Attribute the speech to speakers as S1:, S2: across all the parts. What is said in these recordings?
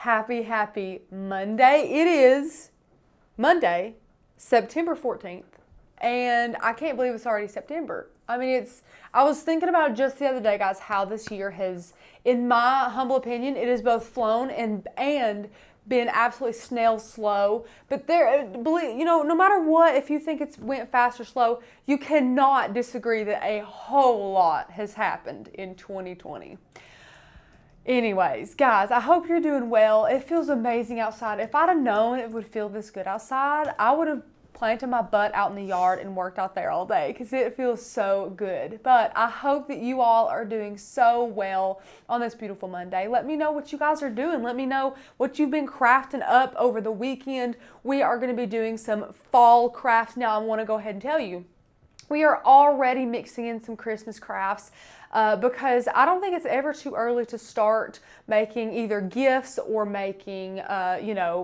S1: happy Monday. It is Monday, September 14th, and I can't believe it's already September. I mean, I was thinking about just the other day, guys, how this year has, in my humble opinion, it has both flown and been absolutely snail slow. But no matter what, if you think it's went fast or slow, you cannot disagree that a whole lot has happened in 2020. Anyways, guys, I hope you're doing well. It feels amazing outside. If I'd have known it would feel this good outside, I would have planted my butt out in the yard and worked out there all day because it feels so good. But I hope that you all are doing so well on this beautiful Monday. Let me know what you guys are doing. Let me know what you've been crafting up over the weekend. We are going to be doing some fall crafts. Now, I want to go ahead and tell you, we are already mixing in some Christmas crafts because I don't think it's ever too early to start making either gifts or making,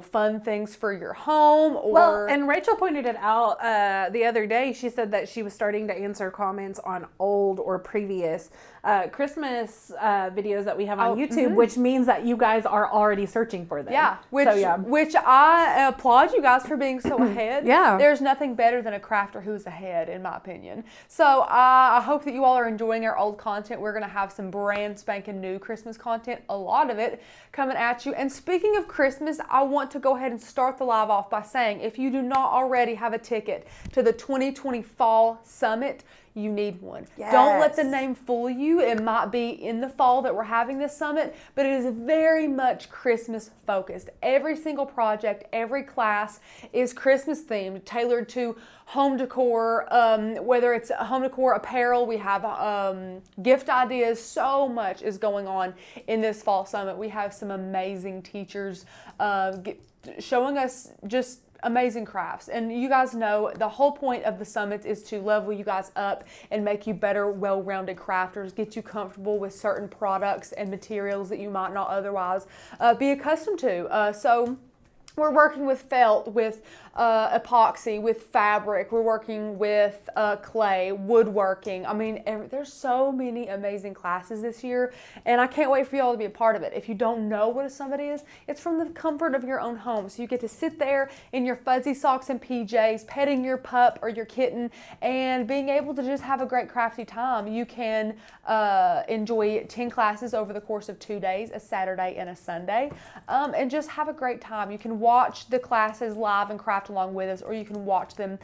S1: fun things for your home.
S2: Well, and Rachel pointed it out the other day. She said that she was starting to answer comments on old or previous Christmas videos that we have on YouTube, which means that you guys are already searching for them.
S1: Yeah, which I applaud you guys for being so ahead.
S2: Yeah.
S1: There's nothing better than a crafter who's ahead, in my opinion. So I hope that you all are enjoying our old content. We're going to have some brand spanking new Christmas content, a lot of it coming at you. And speaking of Christmas, I want to go ahead and start the live off by saying, if you do not already have a ticket to the 2020 Fall Summit, you need one.
S2: Yes.
S1: Don't let the name fool you. It might be in the fall that we're having this summit, but it is very much Christmas focused. Every single project, every class is Christmas themed, tailored to home decor, whether it's home decor, apparel, we have gift ideas. So much is going on in this fall summit. We have some amazing teachers showing us just amazing crafts. And you guys know the whole point of the summits is to level you guys up and make you better, well-rounded crafters, get you comfortable with certain products and materials that you might not otherwise be accustomed to. So we're working with felt, with epoxy, with fabric. We're working with clay, woodworking. I mean, there's so many amazing classes this year, and I can't wait for y'all to be a part of it. If you don't know what a summit is, it's from the comfort of your own home. So you get to sit there in your fuzzy socks and PJs, petting your pup or your kitten, and being able to just have a great crafty time. You can enjoy 10 classes over the course of 2 days, a Saturday and a Sunday, and just have a great time. You can watch the classes live and craft along with us, or you can watch them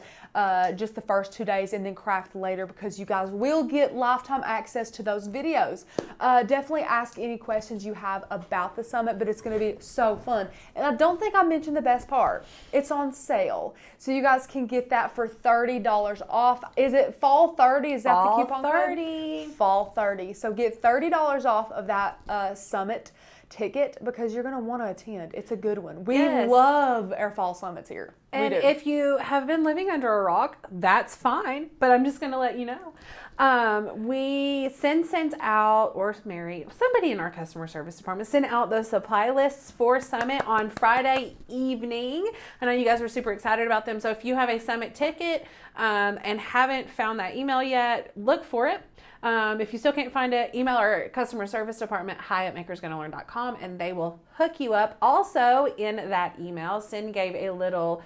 S1: just the first 2 days and then craft later, because you guys will get lifetime access to those videos. Definitely ask any questions you have about the summit, but it's going to be so fun. And I don't think I mentioned the best part. It's on sale. So you guys can get that for $30 off. Is it Fall 30? Is that
S2: Fall
S1: the coupon
S2: 30.
S1: code? Fall 30. So get $30 off of that summit ticket, because you're going to want to attend. It's a good one. We love our fall summits here.
S2: And if you have been living under a rock, that's fine. But I'm just going to let you know. We sent out, or Mary, somebody in our customer service department sent out the supply lists for Summit on Friday evening. I know you guys were super excited about them. So if you have a Summit ticket and haven't found that email yet, look for it. If you still can't find it, email our customer service department, hi@makersgonnalearn.com, and they will hook you up. Also, in that email, Sin gave a little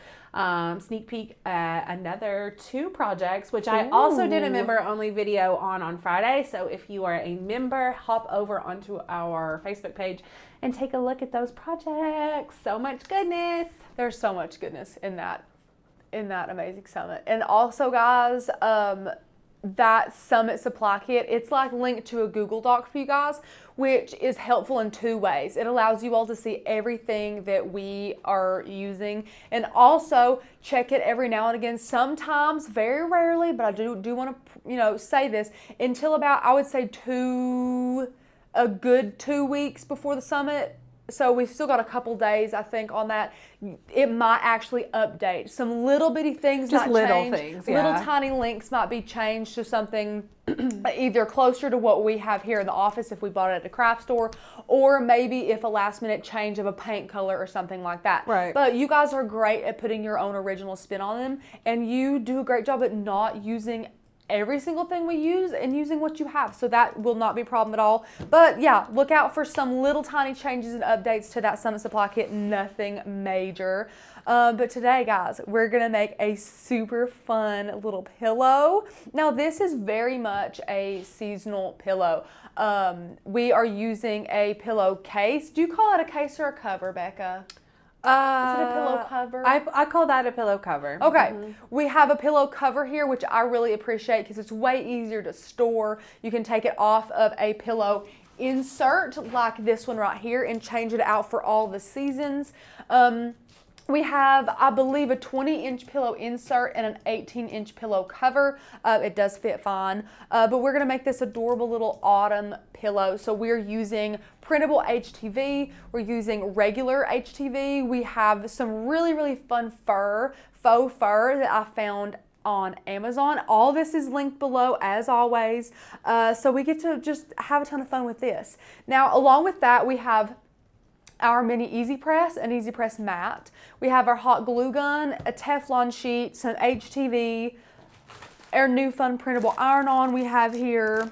S2: sneak peek at another 2 projects, which I also did a member-only video on Friday. So if you are a member, hop over onto our Facebook page and take a look at those projects. So much goodness.
S1: There's so much goodness in that amazing summit. And also, guys, that summit supply kit, it's like linked to a Google Doc for you guys, which is helpful in 2 ways. It allows you all to see everything that we are using, and also check it every now and again. Sometimes, very rarely, but I do want to say this, until about, I would say, a good 2 weeks before the summit. So we've still got a couple days, I think, on that. It might actually update. Some little bitty things
S2: just
S1: might
S2: little
S1: change.
S2: Things,
S1: Little tiny links might be changed to something either closer to what we have here in the office if we bought it at a craft store, or maybe if a last minute change of a paint color or something like that.
S2: Right.
S1: But you guys are great at putting your own original spin on them, and you do a great job at not using every single thing we use and using what you have. So that will not be a problem at all. But yeah, look out for some little tiny changes and updates to that Summit Supply Kit. Nothing major. But today, guys, we're going to make a super fun little pillow. Now, this is very much a seasonal pillow. We are using a pillow case. Do you call it a case or a cover, Becca? Is it a pillow cover?
S2: I call that a pillow cover.
S1: Okay. We have a pillow cover here, which I really appreciate because it's way easier to store. You can take it off of a pillow insert like this one right here and change it out for all the seasons. We have, I believe, a 20-inch pillow insert and an 18-inch pillow cover. It does fit fine, but we're gonna make this adorable little autumn pillow. So we're using printable HTV. We're using regular HTV. We have some really, really fun faux fur that I found on Amazon. All this is linked below as always. So we get to just have a ton of fun with this. Now, along with that, we have our mini EasyPress and EasyPress mat. We have our hot glue gun, a Teflon sheet, some HTV, our new fun printable iron-on we have here.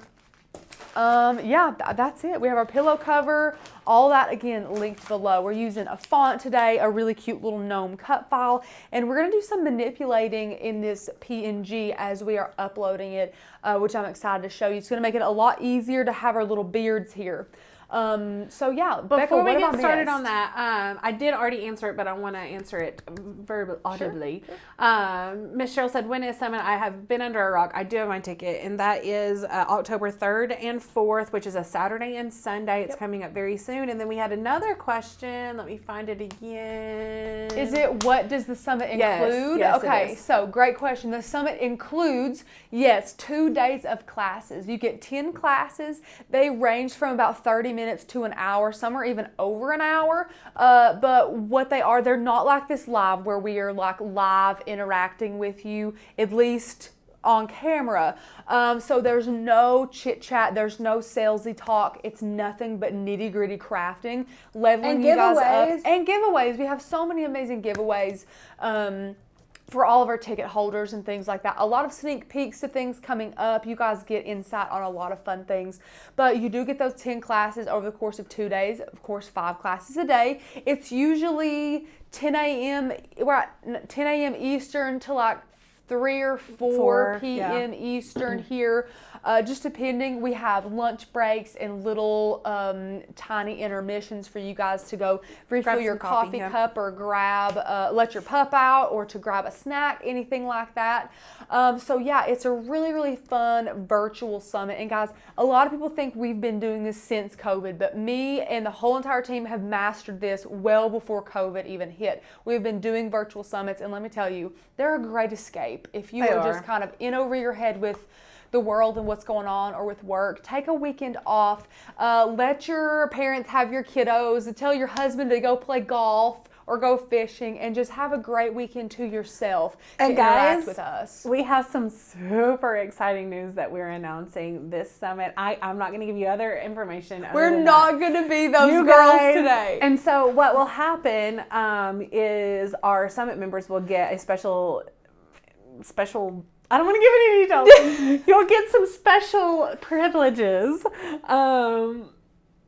S1: Yeah, that's it. We have our pillow cover, all that again linked below. We're using a font today, a really cute little gnome cut file, and we're gonna do some manipulating in this PNG as we are uploading it, which I'm excited to show you. It's gonna make it a lot easier to have our little beards here. So yeah,
S2: before we get started on that, I did already answer it, but I want to answer it verbally, audibly. Sure. Miss Cheryl said, when is Summit? I have been under a rock. I do have my ticket, and that is October 3rd and 4th, which is a Saturday and Sunday. It's coming up very soon. And then we had another question. Let me find it again.
S1: Is it, what does the Summit include?
S2: Yes,
S1: okay, so great question. The Summit includes, yes, 2 days of classes. You get 10 classes. They range from about 30 minutes to an hour. Some are even over an hour. But what they are, they're not like this live where we are like live interacting with you, at least on camera. So there's no chit chat, there's no salesy talk. It's nothing but nitty gritty crafting, leveling you guys up. And giveaways. We have so many amazing giveaways. For all of our ticket holders and things like that. A lot of sneak peeks to things coming up. You guys get insight on a lot of fun things. But you do get those 10 classes over the course of 2 days. Of course, 5 classes a day. It's usually 10 a.m. We're at 10 a.m. Eastern to like 3 or 4 p.m. Eastern here. Just depending, we have lunch breaks and little tiny intermissions for you guys to go refill your coffee cup or grab, let your pup out or to grab a snack, anything like that. So yeah, it's a really, really fun virtual summit. And guys, a lot of people think we've been doing this since COVID, but me and the whole entire team have mastered this well before COVID even hit. We've been doing virtual summits, and let me tell you, they're a great escape. If you are just kind of in over your head with the world and what's going on or with work, take a weekend off. Let your parents have your kiddos, and tell your husband to go play golf or go fishing, and just have a great weekend to yourself to interact with us.
S2: We have some super exciting news that we're announcing this summit. I'm not going to give you other information.
S1: We're not going to be those girls today.
S2: And so what will happen is our summit members will get a special, I don't want to give any details. You'll get some special privileges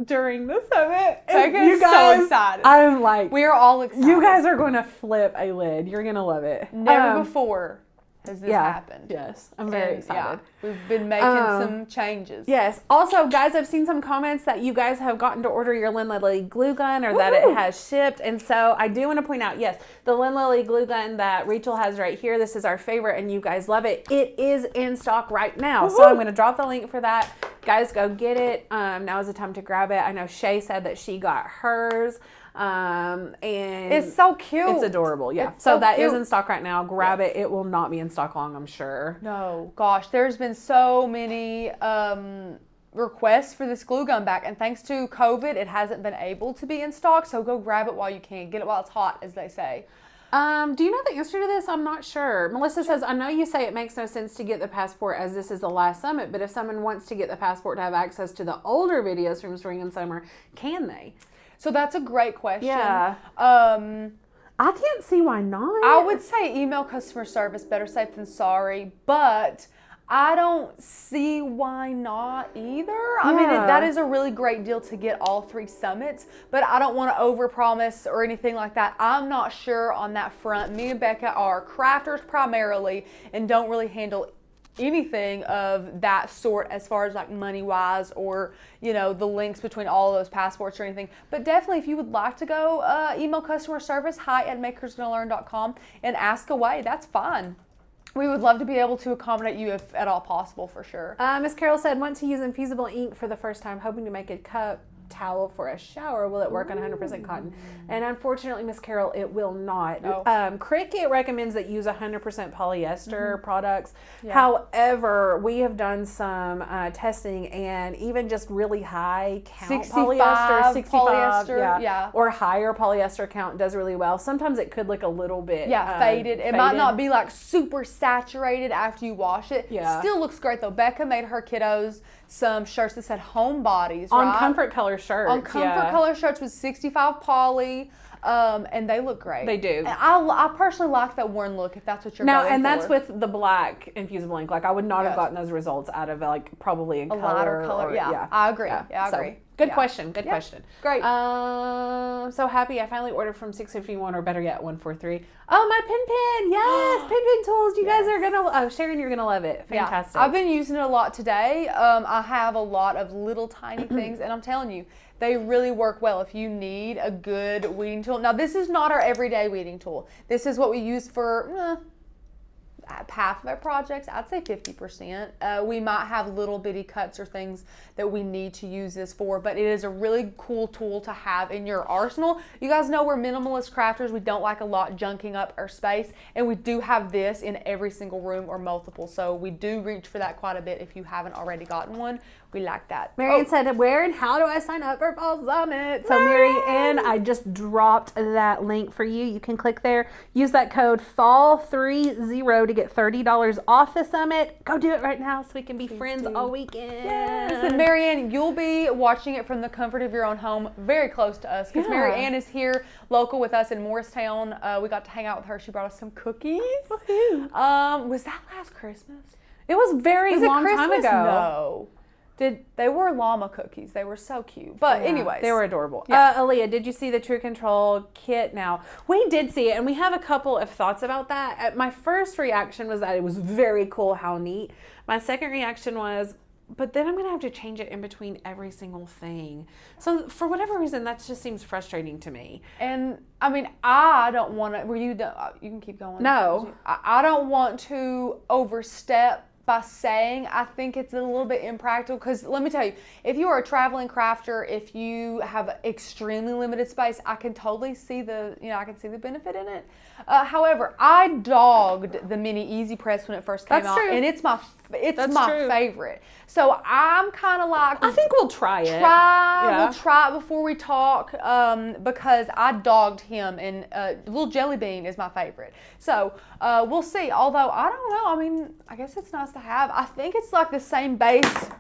S2: during the summit.
S1: You guys, so excited.
S2: I'm like,
S1: we're all excited.
S2: You guys are going to flip a lid. You're going to love it.
S1: Never before has this happened.
S2: Yes, I'm very excited.
S1: Yeah, we've been making some changes.
S2: Yes. Also, guys, I've seen some comments that you guys have gotten to order your Lynn Lily glue gun, or that it has shipped. And so I do want to point out, yes, the Lynn Lily glue gun that Rachel has right here, this is our favorite and you guys love it. It is in stock right now. So I'm going to drop the link for that. Guys, go get it. Now is the time to grab it. I know Shay said that she got hers. And
S1: it's so cute.
S2: It's adorable. Yeah. So that is in stock right now. Grab it. It will not be in stock long, I'm sure.
S1: No, gosh, there's been so many requests for this glue gun back, and thanks to COVID, it hasn't been able to be in stock. So go grab it while you can. Get it while it's hot, as they say.
S2: Do you know the answer to this? I'm not sure. Melissa says, I know you say it makes no sense to get the passport as this is the last summit, but if someone wants to get the passport to have access to the older videos from spring and summer, can they?
S1: So that's a great question.
S2: Yeah. I can't see why not.
S1: I would say email customer service, better safe than sorry, but I don't see why not either. I mean, that is a really great deal to get all 3 summits, but I don't want to overpromise or anything like that. I'm not sure on that front. Me and Becca are crafters primarily and don't really handle anything of that sort as far as like money wise or the links between all of those passports or anything. But definitely, if you would like to go, email customer service hi@makersgonnalearn.com and ask away. That's fine. We would love to be able to accommodate you if at all possible, for sure.
S2: Miss Carol said, want to use infusible ink for the first time, hoping to make a cup towel for a shower. Will it work on 100% cotton? And unfortunately, Miss Carol, it will not. Cricut recommends that use 100% polyester products. Yeah. However, we have done some testing, and even just really high count 65 polyester, or higher polyester count does really well. Sometimes it could look a little bit
S1: faded. It might not be like super saturated after you wash it. Still looks great though. Becca made her kiddos some shirts that said home bodies,
S2: on Comfort Color shirts.
S1: On Comfort Color shirts with 65 poly, and they look great.
S2: They do.
S1: And I personally like that worn look, if that's what you're going for.
S2: And that's with the black infusible ink. Like, I would not have gotten those results out of probably a
S1: lighter color. I agree. I agree.
S2: Good question. Good question.
S1: Great.
S2: I'm so happy I finally ordered from 651, or better yet, 143. Oh, my Pen. Yes, Pen tools. You guys are gonna. Sharon, you're gonna love it. Fantastic.
S1: Yeah. I've been using it a lot today. I have a lot of little tiny things, and I'm telling you, they really work well if you need a good weeding tool. Now, this is not our everyday weeding tool. This is what we use for half of our projects. I'd say 50%. We might have little bitty cuts or things that we need to use this for, but it is a really cool tool to have in your arsenal. You guys know we're minimalist crafters. We don't like a lot junking up our space, and we do have this in every single room or multiple, so we do reach for that quite a bit if you haven't already gotten one. We like that.
S2: Marianne said, where and how do I sign up for Fall Summit? So Marianne, I just dropped that link for you. You can click there. Use that code FALL30 to get $30 off the summit. Go do it right now so we can be friends all weekend.
S1: Yes. And Marianne, you'll be watching it from the comfort of your own home, very close to us, because Marianne is here local with us in Morristown. We got to hang out with her. She brought us some cookies. Was that last Christmas?
S2: It was very long time ago.
S1: No. They were llama cookies. They were so cute. But anyways.
S2: They were adorable. Aaliyah, did you see the True Control kit now? We did see it, and we have a couple of thoughts about that. My first reaction was that it was very cool, how neat. My second reaction was, but then I'm going to have to change it in between every single thing. So for whatever reason, that just seems frustrating to me.
S1: And I mean, I don't want to, you can keep going.
S2: No.
S1: I don't want to overstep by saying I think it's a little bit impractical, because let me tell you, if you are a traveling crafter, if you have extremely limited space, I can totally see the benefit in it. However, I dogged the mini EasyPress when it first came out, and it's my favorite. So I'm kind of like,
S2: I think we'll try it.
S1: We'll try it before we talk, because I dogged him, and little jelly bean is my favorite. So we'll see. Although I don't know. I mean, I guess it's nice to have. I think it's like the same base.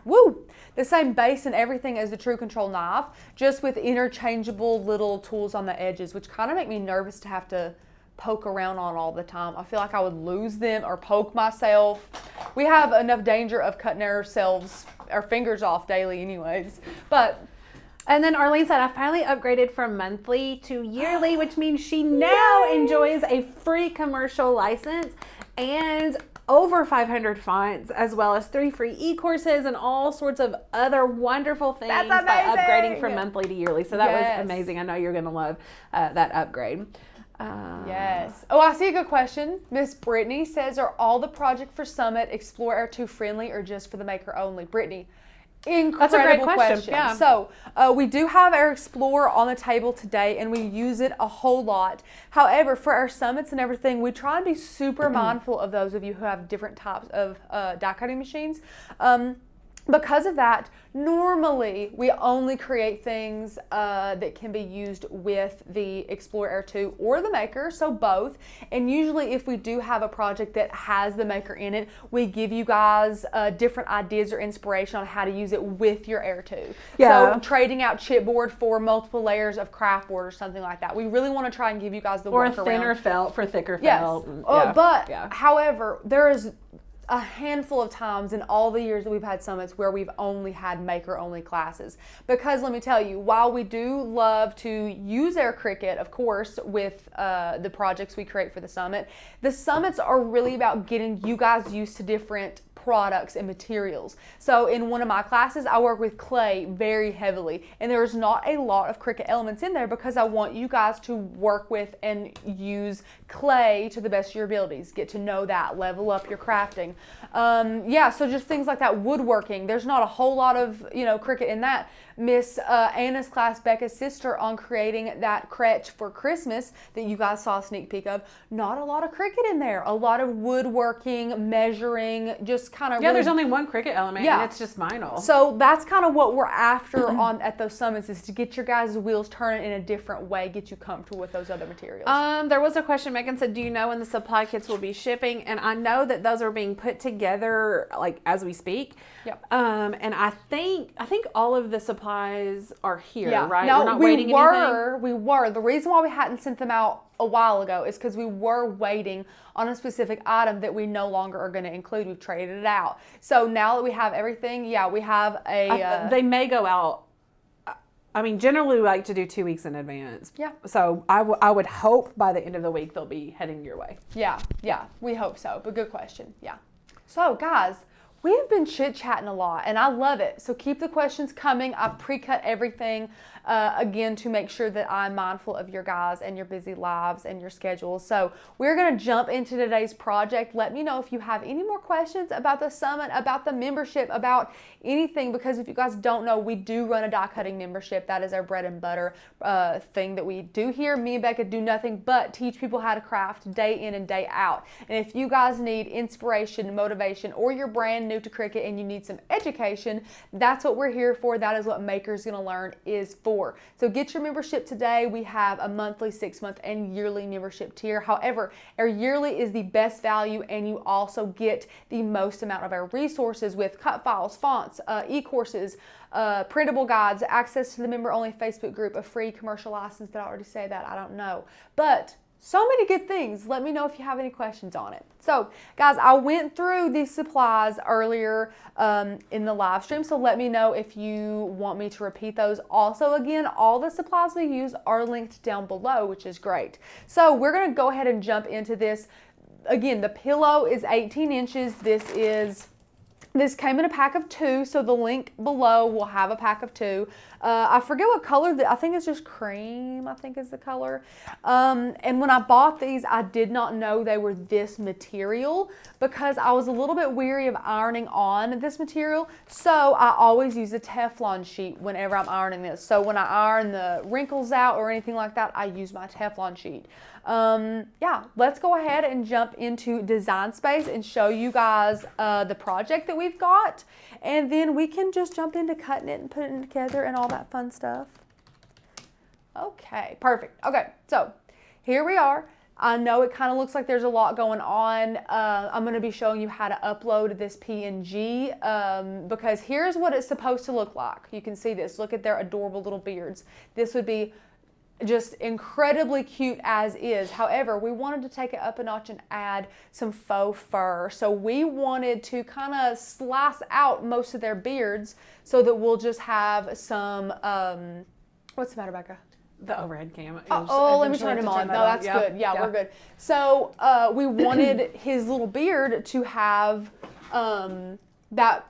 S1: The same base and everything as the True Control knife, just with interchangeable little tools on the edges, which kind of make me nervous to have to poke around on all the time. I feel like I would lose them or poke myself. We have enough danger of cutting our fingers off daily anyways.
S2: And then Arlene said, I finally upgraded from monthly to yearly, which means she now enjoys a free commercial license and over 500 fonts, as well as 3 free e-courses and all sorts of other wonderful things by upgrading from monthly to yearly. So that was amazing. I know you're going to love that upgrade.
S1: Yes. Oh, I see a good question. Miss Brittany says, are all the project for Summit Explore R2 friendly or just for the maker only? Brittany, incredible
S2: That's a great question.
S1: Yeah. So we do have our Explorer on the table today, and we use it a whole lot. However, for our summits and everything, we try and be super mindful of those of you who have different types of die cutting machines. Because of that, normally we only create things that can be used with the Explorer R2 or the Maker, so both. And usually if we do have a project that has the Maker in it, we give you guys different ideas or inspiration on how to use it with your R2. So trading out chipboard for multiple layers of craft board or something like that. We really want to try and give you guys the
S2: or
S1: workaround.
S2: thinner felt for thicker felt.
S1: However, there is a handful of times in all the years that we've had summits where we've only had maker only classes. Because let me tell you, while we do love to use our Cricut, of course, with the projects we create for the summits are really about getting you guys used to different products and materials. So in one of my classes, I work with clay very heavily, and there's not a lot of Cricut elements in there because I want you guys to work with and use clay to the best of your abilities. Get to know that, level up your crafting. Yeah, so just things like that. Woodworking, there's not a whole lot of, you know, Cricut in that. Miss Anna's class, Becca's sister, on creating that crutch for Christmas that you guys saw a sneak peek of, not a lot of Cricut in there. A lot of woodworking, measuring, just kind of
S2: there's only one Cricut element, and it's just vinyl.
S1: So that's kind of what we're after on at those summits, is to get your guys' wheels turning in a different way, get you comfortable with those other materials.
S2: There was a question. Megan said, do you know when the supply kits will be shipping? And I know that those are being put together like as we speak.
S1: Yep.
S2: And I think all of the supplies are here, right?
S1: No,
S2: we're not waiting anything.
S1: We were. The reason why we hadn't sent them out a while ago is because we were waiting on a specific item that we no longer are going to include. We've traded it out. So now that we have everything, we have a...
S2: they may go out. I mean, generally we like to do 2 weeks in advance.
S1: Yeah.
S2: So I would hope by the end of the week they'll be heading your way.
S1: Yeah, we hope so. But good question. Yeah. So guys, we have been chit-chatting a lot, and I love it. So keep the questions coming. I've pre-cut everything, again, to make sure that I'm mindful of your guys and your busy lives and your schedules. So we're going to jump into today's project. Let me know if you have any more questions about the summit, about the membership, about anything, because if you guys don't know, we do run a die cutting membership. That is our bread and butter thing that we do here. Me and Becca do nothing but teach people how to craft day in and day out. And if you guys need inspiration, motivation, or you're brand new to Cricut and you need some education, that's what we're here for. That is what Maker's Gonna Learn is for. So get your membership today. We have a monthly, 6-month, and yearly membership tier. However, our yearly is the best value, and you also get the most amount of our resources with cut files, fonts, e-courses, printable guides, access to the member-only Facebook group, a free commercial license. Did I already say that? I don't know. But so many good things. Let me know if you have any questions on it. So, guys, I went through these supplies earlier in the live stream, so let me know if you want me to repeat those. Also, again, all the supplies we use are linked down below, which is great. So, we're going to go ahead and jump into this. Again, the pillow is 18 inches. This came in a pack of 2, so the link below will have a pack of 2. I forget what color, I think it's just cream, I think is the color. And when I bought these, I did not know they were this material because I was a little bit weary of ironing on this material. So I always use a Teflon sheet whenever I'm ironing this. So when I iron the wrinkles out or anything like that, I use my Teflon sheet. Let's go ahead and jump into Design Space and show you guys the project that we've got, and then we can just jump into cutting it and putting it together and all that fun stuff. Okay, perfect. Okay, so here we are. I know it kind of looks like there's a lot going on. I'm going to be showing you how to upload this PNG because here's what it's supposed to look like. You can see this. Look at their adorable little beards. This would be just incredibly cute as is. However, we wanted to take it up a notch and add some faux fur. So we wanted to kind of slice out most of their beards so that we'll just have some, what's the matter, Becca?
S2: The overhead cam.
S1: Let me turn him on. No, that's good. Yeah, we're good. So we wanted his little beard to have that,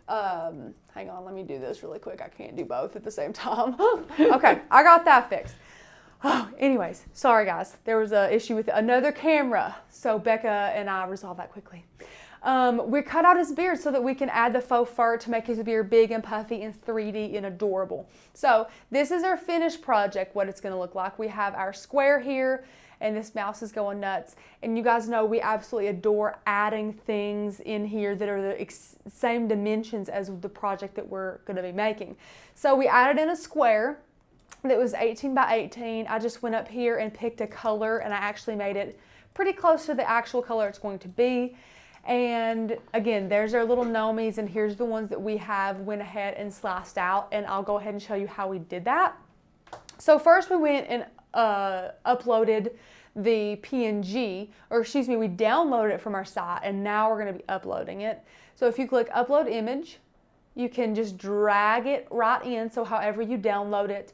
S1: hang on, let me do this really quick. I can't do both at the same time. Okay, I got that fixed. Oh, anyways, sorry guys. There was an issue with another camera. So Becca and I resolved that quickly. We cut out his beard so that we can add the faux fur to make his beard big and puffy and 3D and adorable. So this is our finished project, what it's gonna look like. We have our square here, and this mouse is going nuts. And you guys know we absolutely adore adding things in here that are the same dimensions as the project that we're going to be making. So we added in a square that was 18 by 18. I just went up here and picked a color, and I actually made it pretty close to the actual color it's going to be. And again, there's our little gnomes, and here's the ones that we have went ahead and sliced out, and I'll go ahead and show you how we did that. So first we went and uploaded the PNG, or excuse me, we downloaded it from our site, and now we're going to be uploading it. So if you click upload image, you can just drag it right in. So however you download it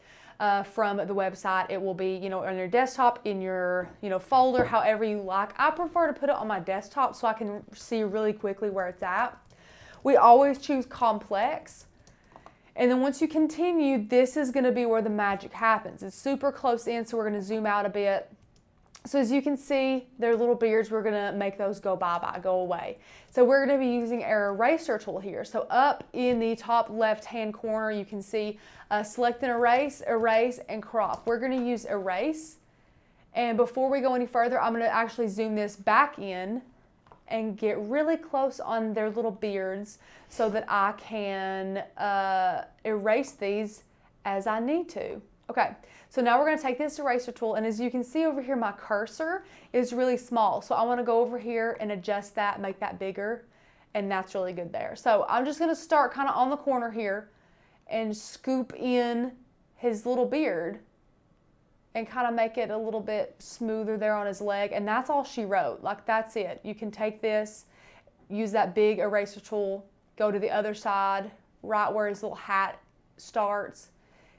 S1: from the website, it will be, on your desktop, in your, folder, however you like. I prefer to put it on my desktop so I can see really quickly where it's at. We always choose complex. And then once you continue, this is going to be where the magic happens. It's super close in, so we're going to zoom out a bit. So as you can see, their little beards, we're going to make those go bye-bye, go away. So we're going to be using our eraser tool here. So up in the top left-hand corner, you can see select and erase, erase, and crop. We're going to use erase. And before we go any further, I'm going to actually zoom this back in and get really close on their little beards so that I can erase these as I need to. Okay, so now we're going to take this eraser tool, and as you can see over here, my cursor is really small. So I want to go over here and adjust that, make that bigger, and that's really good there. So I'm just going to start kind of on the corner here and scoop in his little beard and kind of make it a little bit smoother there on his leg. And that's all she wrote. Like, that's it. You can take this, use that big eraser tool, go to the other side, right where his little hat starts,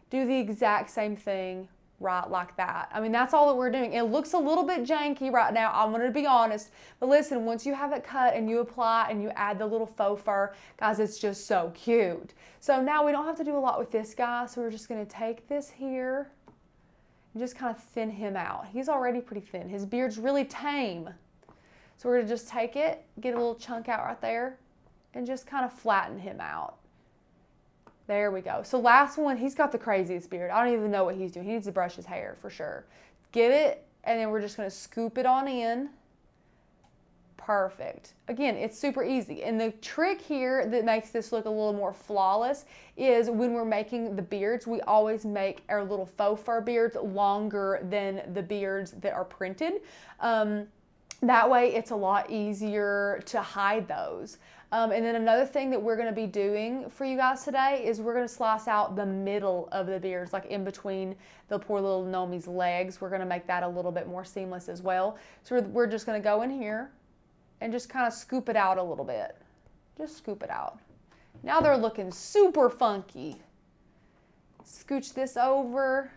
S1: do the exact same thing right like that. I mean, that's all that we're doing. It looks a little bit janky right now, I'm going to be honest, but listen, once you have it cut and you apply and you add the little faux fur, guys, it's just so cute. So now we don't have to do a lot with this guy, so we're just going to take this here and just kind of thin him out. He's already pretty thin. His beard's really tame. So we're going to just take it, get a little chunk out right there, and just kind of flatten him out. There we go. So last one, he's got the craziest beard. I don't even know what he's doing. He needs to brush his hair for sure. Get it, and then we're just going to scoop it on in. Perfect. Again, it's super easy. And the trick here that makes this look a little more flawless is when we're making the beards, we always make our little faux fur beards longer than the beards that are printed. That way it's a lot easier to hide those. And then another thing that we're going to be doing for you guys today is we're going to slice out the middle of the beards, like in between the poor little gnome's legs. We're going to make that a little bit more seamless as well. So we're just going to go in here and just kind of scoop it out a little bit. Just scoop it out. Now they're looking super funky. Scooch this over,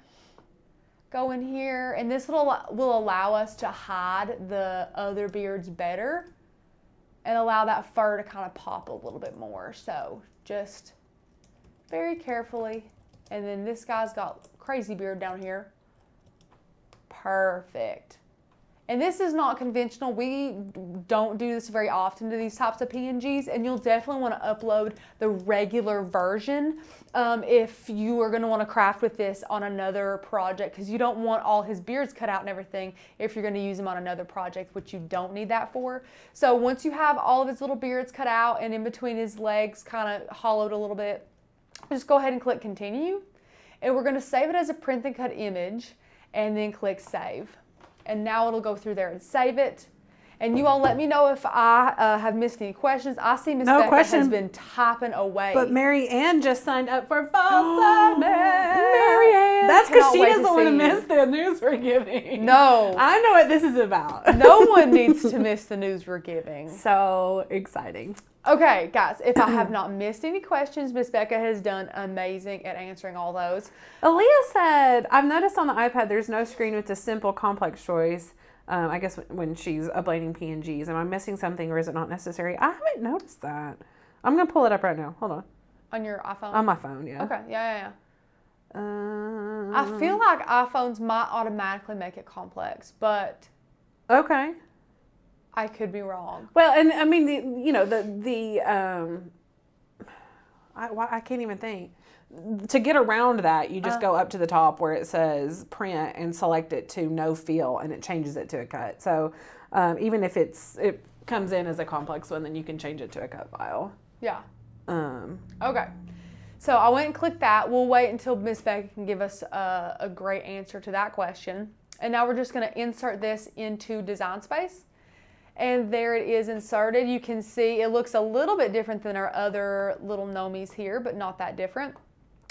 S1: go in here, and this will allow us to hide the other beards better and allow that fur to kind of pop a little bit more. So just very carefully. And then this guy's got crazy beard down here. Perfect. And this is not conventional. We don't do this very often to these types of PNGs, and you'll definitely want to upload the regular version if you are going to want to craft with this on another project, because you don't want all his beards cut out and everything if you're going to use them on another project, which you don't need that for. So once you have all of his little beards cut out and in between his legs kind of hollowed a little bit, just go ahead and click continue. And we're going to save it as a print and cut image and then click save. And now it'll go through there and save it. And you all let me know if I have missed any questions. I see Miss Becca has been typing away.
S2: But Mary Ann just signed up for fall segment.
S1: Mary Ann!
S2: That's because she doesn't want to miss the news we're giving.
S1: No.
S2: I know what this is about.
S1: No one needs to miss the news we're giving.
S2: So exciting.
S1: Okay, guys, if I have not missed any questions, Miss Becca has done amazing at answering all those.
S2: Aaliyah said, I've noticed on the iPad there's no screen with a simple complex choice. I guess when she's uploading PNGs. Am I missing something or is it not necessary? I haven't noticed that. I'm going to pull it up right now. Hold on.
S1: On your iPhone?
S2: On my phone, yeah.
S1: Okay, yeah. I feel like iPhones might automatically make it complex, but...
S2: Okay.
S1: I could be wrong.
S2: Well, and I mean, I can't even think. To get around that, you just go up to the top where it says print and select it to no fill, and it changes it to a cut. So even if it comes in as a complex one, then you can change it to a cut file.
S1: Yeah. Okay. So I went and clicked that. We'll wait until Miss Becky can give us a great answer to that question. And now we're just going to insert this into Design Space. And there it is inserted. You can see it looks a little bit different than our other little gnomies here, but not that different.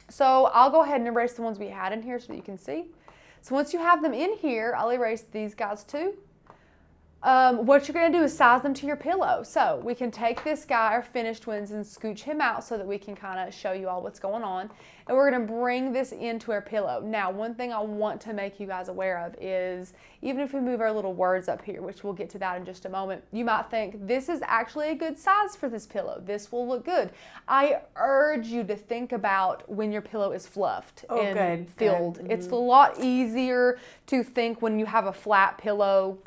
S1: So I'll go ahead and erase the ones we had in here so that you can see. So once you have them in here, I'll erase these guys too. What you're going to do is size them to your pillow. So we can take this guy, our finished ones, and scooch him out so that we can kind of show you all what's going on. And we're going to bring this into our pillow. Now, one thing I want to make you guys aware of is, even if we move our little words up here, which we'll get to that in just a moment, you might think this is actually a good size for this pillow. This will look good. I urge you to think about when your pillow is fluffed and filled.
S2: Good.
S1: It's a lot easier to think when you have a flat pillow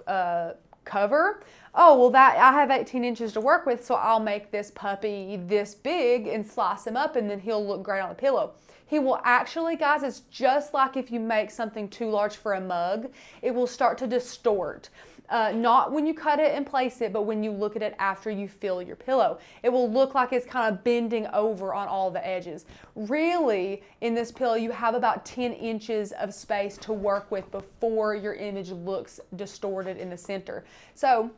S1: cover. Oh, well, that I have 18 inches to work with, so I'll make this puppy this big and slice him up, and then he'll look great on the pillow. He will actually, guys, it's just like if you make something too large for a mug, it will start to distort. Not when you cut it and place it, but when you look at it after you fill your pillow. It will look like it's kind of bending over on all the edges. Really, in this pillow, you have about 10 inches of space to work with before your image looks distorted in the center. So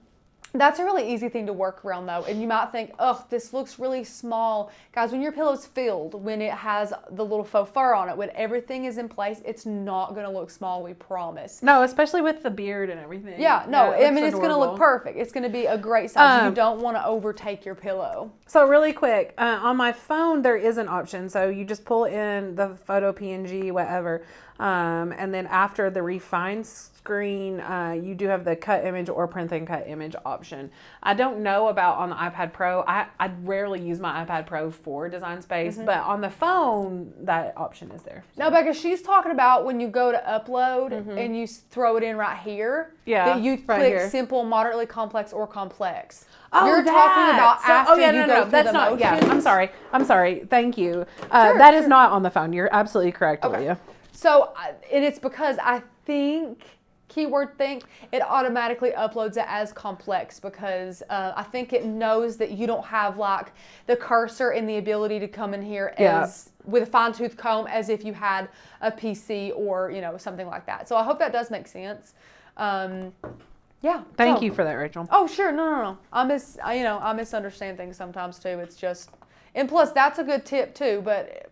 S1: that's a really easy thing to work around though. And you might think, oh, this looks really small. Guys, when your pillow's filled, when it has the little faux fur on it, when everything is in place, it's not going to look small, we promise.
S2: No, especially with the beard and everything.
S1: Yeah, no,
S2: I
S1: mean, it's going to look perfect. It's going to be a great size. You don't want to overtake your pillow.
S2: So really quick, on my phone, there is an option. So you just pull in the photo, PNG, whatever. And then after the refine screen, you do have the cut image or print and cut image option. I don't know about on the iPad Pro. I rarely use my iPad Pro for design space, but on the phone, that option is there.
S1: So. No, because she's talking about when you go to upload and you throw it in right here.
S2: Yeah,
S1: that you click
S2: here.
S1: Simple, moderately complex, or complex.
S2: Oh,
S1: you're talking about after you go through
S2: that's
S1: the
S2: not.
S1: motions.
S2: Yeah, I'm sorry. Thank you. That is not on the phone. You're absolutely correct, Julia.
S1: So, and it's because I think, keyword think, it automatically uploads it as complex because I think it knows that you don't have like the cursor and the ability to come in here as with a fine tooth comb as if you had a PC or, you know, something like that. So I hope that does make sense. Yeah.
S2: Thank you for that, Rachel.
S1: Oh, sure. No. I misunderstand things sometimes too. It's just, and plus that's a good tip too, but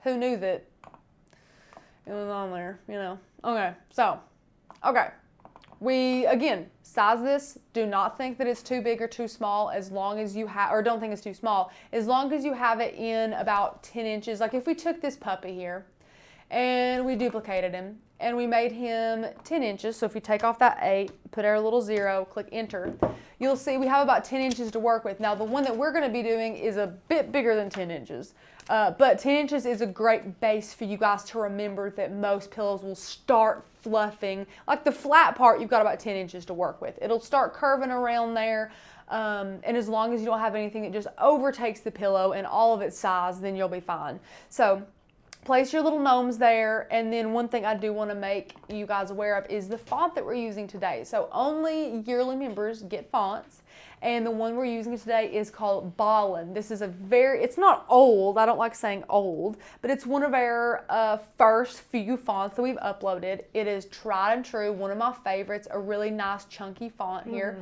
S1: who knew that it was on there, you know. Okay. We, again, size this. Do not think that it's too big or too small as long as you have, or don't think it's too small, as long as you have it in about 10 inches. Like if we took this puppy here and we duplicated him and we made him 10 inches. So if you take off that 8, put our little 0, click enter, you'll see we have about 10 inches to work with. Now the one that we're going to be doing is a bit bigger than 10 inches. But 10 inches is a great base for you guys to remember that most pillows will start fluffing. Like the flat part, you've got about 10 inches to work with. It'll start curving around there. And as long as you don't have anything that just overtakes the pillow and all of its size, then you'll be fine. So place your little gnomes there. And then one thing I do want to make you guys aware of is the font that we're using today. So only yearly members get fonts. And the one we're using today is called Ballin. This is it's not old, I don't like saying old, but it's one of our first few fonts that we've uploaded. It is tried and true, one of my favorites, a really nice chunky font here.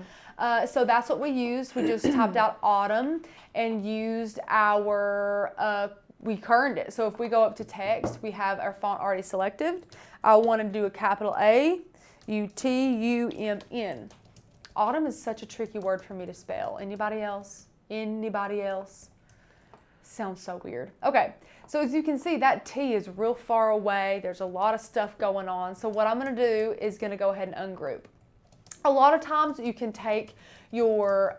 S1: So that's what we used. We just typed out autumn and used we kerned it. So if we go up to text, we have our font already selected. I want to do a capital A, U-T-U-M-N. Autumn is such a tricky word for me to spell. Anybody else? Sounds so weird. Okay, so as you can see, that T is real far away. There's a lot of stuff going on. So what I'm going to do is going to go ahead and ungroup. A lot of times you can take your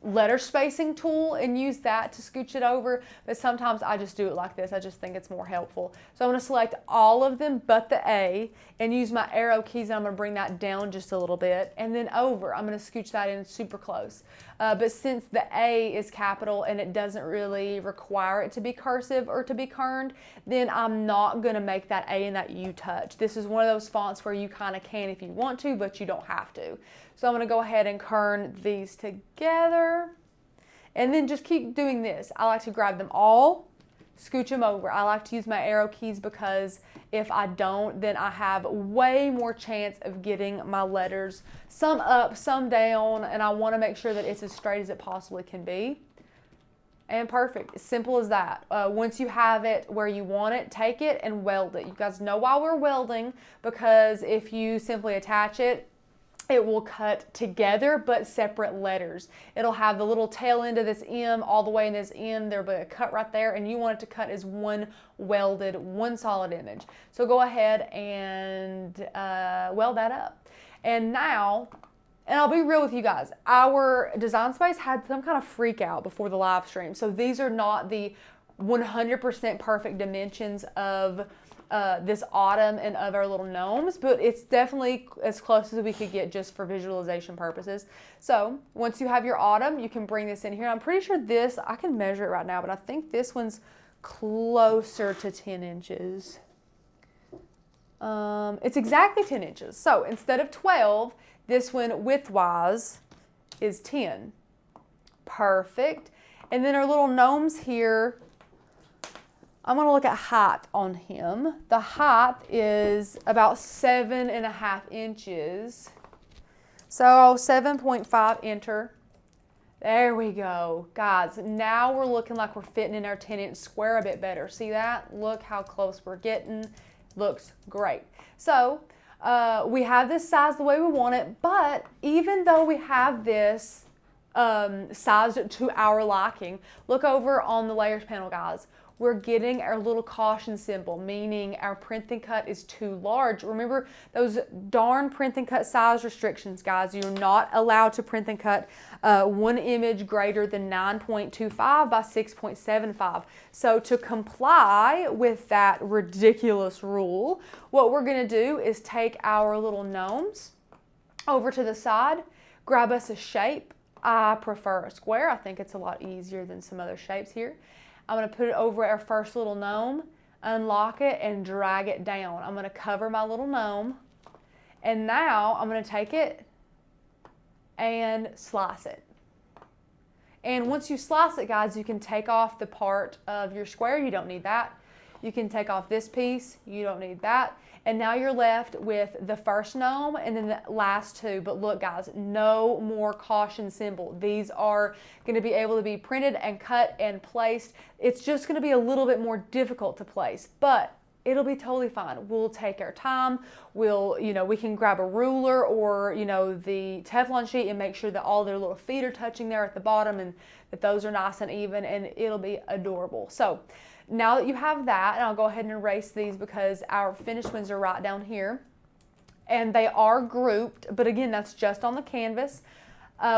S1: letter spacing tool and use that to scooch it over, but sometimes I just do it like this. I just think it's more helpful. So I'm going to select all of them but the A and use my arrow keys, and I'm going to bring that down just a little bit, and then over. I'm going to scooch that in super close. But since the A is capital and it doesn't really require it to be cursive or to be kerned, then I'm not going to make that A and that U touch. This is one of those fonts where you kind of can if you want to, but you don't have to. So I'm going to go ahead and kern these together and then just keep doing this. I like to grab them all, scooch them over. I like to use my arrow keys because if I don't, then I have way more chance of getting my letters some up, some down, and I want to make sure that it's as straight as it possibly can be. And perfect. As simple as that. Once you have it where you want it, take it and weld it. You guys know why we're welding, because if you simply attach it, it will cut together but separate letters. It'll have the little tail end of this M all the way in this end. There'll be a cut right there, and you want it to cut as one welded, one solid image. So go ahead and weld that up. And now, and I'll be real with you guys, our design space had some kind of freak out before the live stream. So these are not the 100% perfect dimensions of this autumn and of our little gnomes, but it's definitely as close as we could get just for visualization purposes. So once you have your autumn, you can bring this in here. I'm pretty sure this, I can measure it right now, but I think this one's closer to 10 inches. It's exactly 10 inches. So instead of 12, this one widthwise is 10. Perfect. And then our little gnomes here, I'm going to look at height on him. The height is about 7.5 inches. So 7.5, enter. There we go. Guys, now we're looking like we're fitting in our 10-inch square a bit better. See that? Look how close we're getting. Looks great. So we have this size the way we want it, but even though we have this sized to our liking, look over on the layers panel, guys. We're getting our little caution symbol, meaning our print and cut is too large. Remember those darn print and cut size restrictions, guys. You're not allowed to print and cut one image greater than 9.25 by 6.75. So to comply with that ridiculous rule, what we're gonna do is take our little gnomes over to the side, grab us a shape. I prefer a square. I think it's a lot easier than some other shapes here. I'm going to put it over our first little gnome, unlock it, and drag it down. I'm going to cover my little gnome, and now I'm going to take it and slice it. And once you slice it, guys, you can take off the part of your square. You don't need that. You can take off this piece. You don't need that. And now you're left with the first gnome and then the last two. But look, guys, no more caution symbol. These are going to be able to be printed and cut and placed. It's just going to be a little bit more difficult to place, but it'll be totally fine. We'll take our time. We can grab a ruler or, the Teflon sheet and make sure that all their little feet are touching there at the bottom and that those are nice and even, and it'll be adorable. So now that you have that, and I'll go ahead and erase these because our finished ones are right down here, and they are grouped, but again, that's just on the canvas.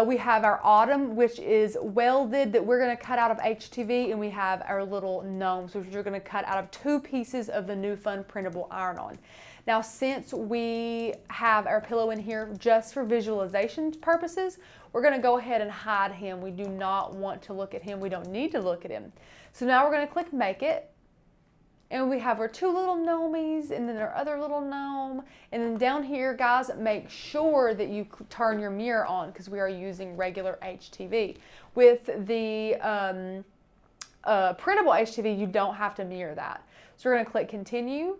S1: We have our autumn, which is welded, that we're going to cut out of HTV, and we have our little gnomes, which we're going to cut out of 2 pieces of the new fun printable iron-on. Now, since we have our pillow in here just for visualization purposes, we're going to go ahead and hide him. We do not want to look at him. We don't need to look at him. So now we're going to click Make It. And we have our 2 little gnomies and then our other little gnome. And then down here, guys, make sure that you turn your mirror on because we are using regular HTV. With the printable HTV, you don't have to mirror that. So we're going to click Continue.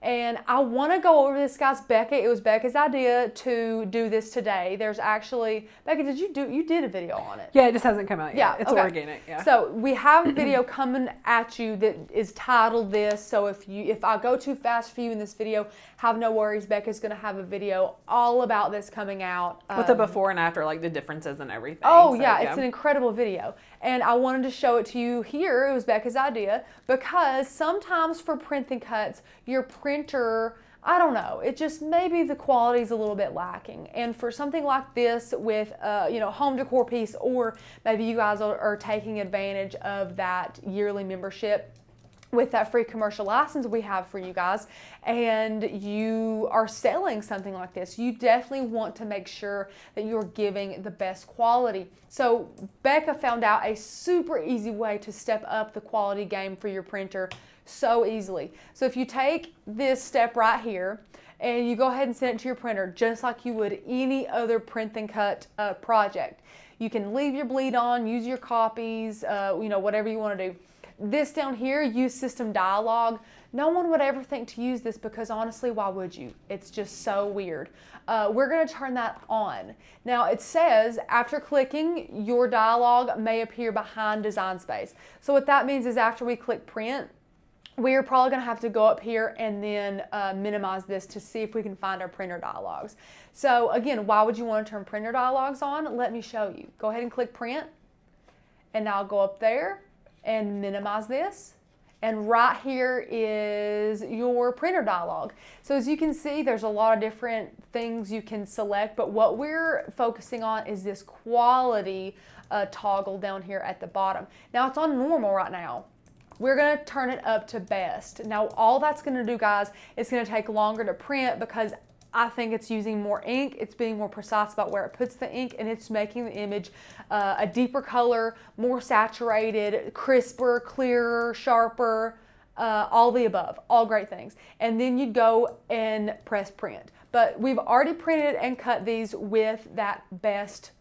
S1: And I want to go over this, guys. Becca, it was Becca's idea to do this today. There's actually, Becca, you did a video on it?
S2: Yeah, it just hasn't come out yet.
S1: Yeah,
S2: It's
S1: okay.
S2: organic, yeah.
S1: So we have a video coming at you that is titled this. So if I go too fast for you in this video, have no worries. Becca's going to have a video all about this coming out.
S2: With the before and after, like the differences and everything.
S1: Oh,
S2: so,
S1: yeah, it's an incredible video. And I wanted to show it to you here. It was Becca's idea because sometimes for print and cuts, your printer, I don't know, it just maybe the quality is a little bit lacking. And for something like this with home decor piece, or maybe you guys are taking advantage of that yearly membership with that free commercial license we have for you guys, and you are selling something like this, you definitely want to make sure that you're giving the best quality. So Becca found out a super easy way to step up the quality game for your printer so easily. So if you take this step right here and you go ahead and send it to your printer just like you would any other print and cut project, you can leave your bleed on, use your copies, whatever you want to do. This down here, use system dialog. No one would ever think to use this because honestly, why would you? It's just so weird. We're going to turn that on. Now it says after clicking, your dialog may appear behind design space. So what that means is after we click print, we're probably going to have to go up here and then minimize this to see if we can find our printer dialogues. So again, why would you want to turn printer dialogues on? Let me show you. Go ahead and click print, and I'll go up there and minimize this. And right here is your printer dialog. So as you can see, there's a lot of different things you can select, but what we're focusing on is this quality toggle down here at the bottom. Now it's on normal right now. We're going to turn it up to best. Now all that's going to do, guys, it's going to take longer to print because I think it's using more ink, it's being more precise about where it puts the ink, and it's making the image a deeper color, more saturated, crisper, clearer, sharper, all the above, all great things. And then you'd go and press print. But we've already printed and cut these with that best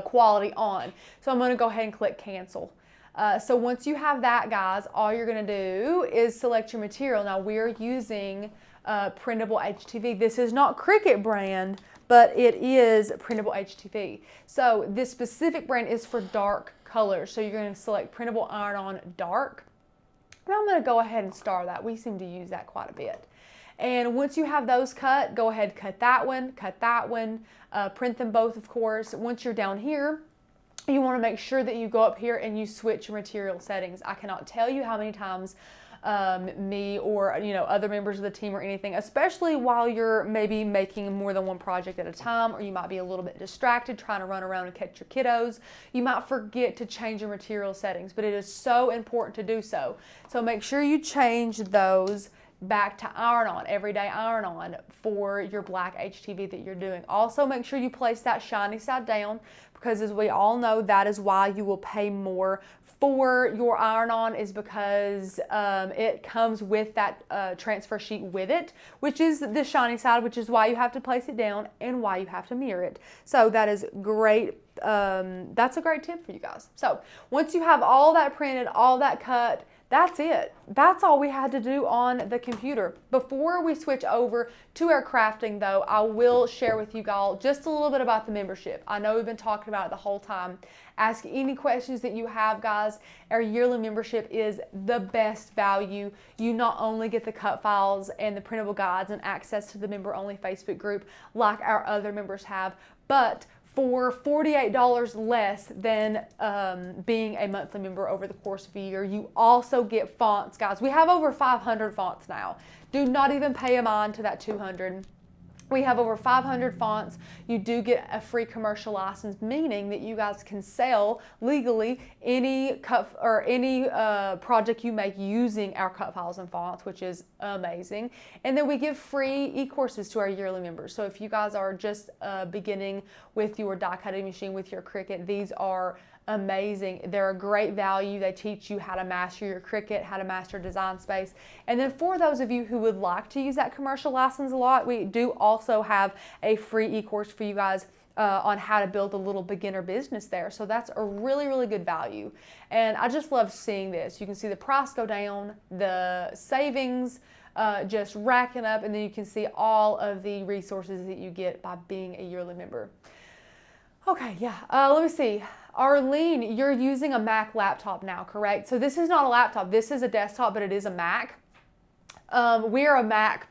S1: quality on. So I'm gonna go ahead and click cancel. So once you have that, guys, all you're gonna do is select your material. Now we're using printable HTV. This is not Cricut brand, but it is printable HTV. So this specific brand is for dark colors. So you're going to select printable iron-on dark. And I'm going to go ahead and star that. We seem to use that quite a bit. And once you have those cut, go ahead, cut that one, print them both, of course. Once you're down here, you want to make sure that you go up here and you switch your material settings. I cannot tell you how many times me or other members of the team or anything, especially while you're maybe making more than one project at a time, or you might be a little bit distracted trying to run around and catch your kiddos, you might forget to change your material settings, but it is so important to do so. So make sure you change those back to iron-on, everyday iron-on for your black HTV that you're doing. Also make sure you place that shiny side down, because as we all know, that is why you will pay more for your iron-on, is because it comes with that transfer sheet with it, which is the shiny side, which is why you have to place it down and why you have to mirror it. So that is great. That's a great tip for you guys. So once you have all that printed, all that cut, that's it. That's all we had to do on the computer. Before we switch over to our crafting though, I will share with you all just a little bit about the membership. I know we've been talking about it the whole time. Ask any questions that you have, guys. Our yearly membership is the best value. You not only get the cut files and the printable guides and access to the member-only Facebook group like our other members have, but for $48 less than being a monthly member over the course of a year, you also get fonts, guys. We have over 500 fonts now. Do not even pay a mind to that 200. We have over 500 fonts. You do get a free commercial license, meaning that you guys can sell legally any cut or any project you make using our cut files and fonts, which is amazing. And then we give free e-courses to our yearly members. So if you guys are just beginning with your die cutting machine, with your Cricut, these are amazing. They're a great value. They teach you how to master your Cricut, how to master Design Space. And then for those of you who would like to use that commercial license a lot, we do also have a free e-course for you guys on how to build a little beginner business there. So that's a really, really good value. And I just love seeing this. You can see the price go down, the savings just racking up, and then you can see all of the resources that you get by being a yearly member. Okay, yeah, let me see. Arlene, you're using a Mac laptop now, correct? So this is not a laptop, this is a desktop, but it is a Mac. We're Mac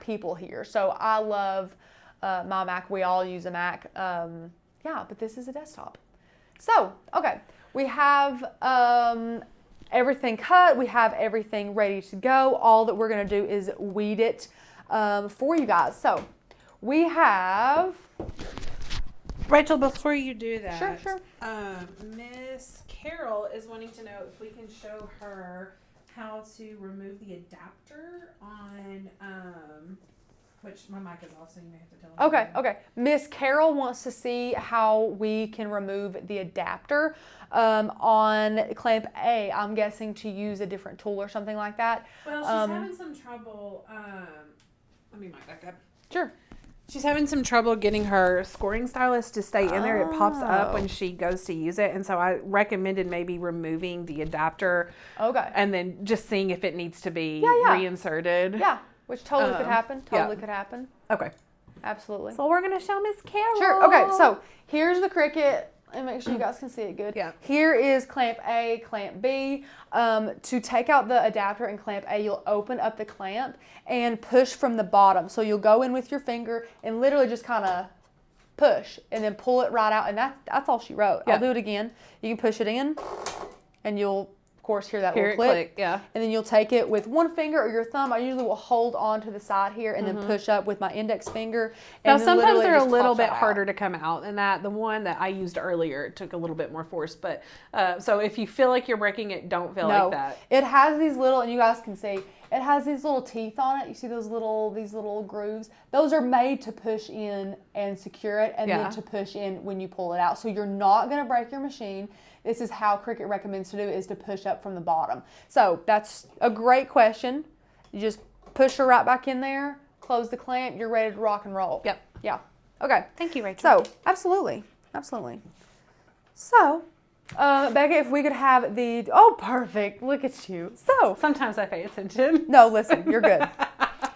S1: people here, so I love my Mac. We all use a Mac. Yeah, but this is a desktop. So, okay, we have everything cut, we have everything ready to go. All that we're gonna do is weed it for you guys. So, we have...
S2: Rachel, before you do that,
S1: Sure.
S2: Miss Carol is wanting to know if we can show her how to remove the adapter on, which my mic is off, so you may have to tell her.
S1: Okay. Miss Carol wants to see how we can remove the adapter on clamp A. I'm guessing to use a different tool or something like that.
S2: Well, she's having some trouble. Let me mic back up.
S1: Sure.
S2: She's having some trouble getting her scoring stylus to stay in there. It pops up when
S1: Oh.
S2: she goes to use it. And so I recommended maybe removing the adapter.
S1: Okay.
S2: And then just seeing if it needs to be
S1: Yeah.
S2: reinserted.
S1: Yeah, which totally could happen.
S2: yeah.
S1: Totally could happen.
S2: Okay.
S1: Absolutely.
S2: So we're going to show Miss Carol.
S1: Sure. Okay, so here's the Cricut. And make sure you guys can see it good.
S2: Yeah.
S1: Here is clamp A, clamp B. To take out the adapter in clamp A, you'll open up the clamp and push from the bottom. So you'll go in with your finger and literally just kind of push and then pull it right out. And that's all she wrote.
S2: Yeah.
S1: I'll do it again. You can push it in and you'll, of course, hear that
S2: Hear
S1: little
S2: it
S1: click.
S2: click, yeah.
S1: And then you'll take it with one finger or your thumb. I usually will hold on to the side here and then push up with my index finger.
S2: Now,
S1: And then
S2: sometimes
S1: literally
S2: they're a
S1: just
S2: little
S1: pops
S2: bit
S1: that out.
S2: harder to come out than that. The one that I used earlier took a little bit more force. But so if you feel like you're breaking it, don't feel like that.
S1: It has these little, and you guys can see, it has these little teeth on it. You see these little grooves? Those are made to push in and secure it and
S2: Yeah.
S1: then to push in when you pull it out. So you're not going to break your machine. This is how Cricut recommends to do it, is to push up from the bottom. So that's a great question. You just push her right back in there, close the clamp, you're ready to rock and roll.
S2: Yep.
S1: Yeah. Okay.
S2: Thank you, Rachel.
S1: So, absolutely. So, Becca, if we could have the, oh, perfect. Look at you. So,
S2: Sometimes I pay attention.
S1: no, listen, you're good.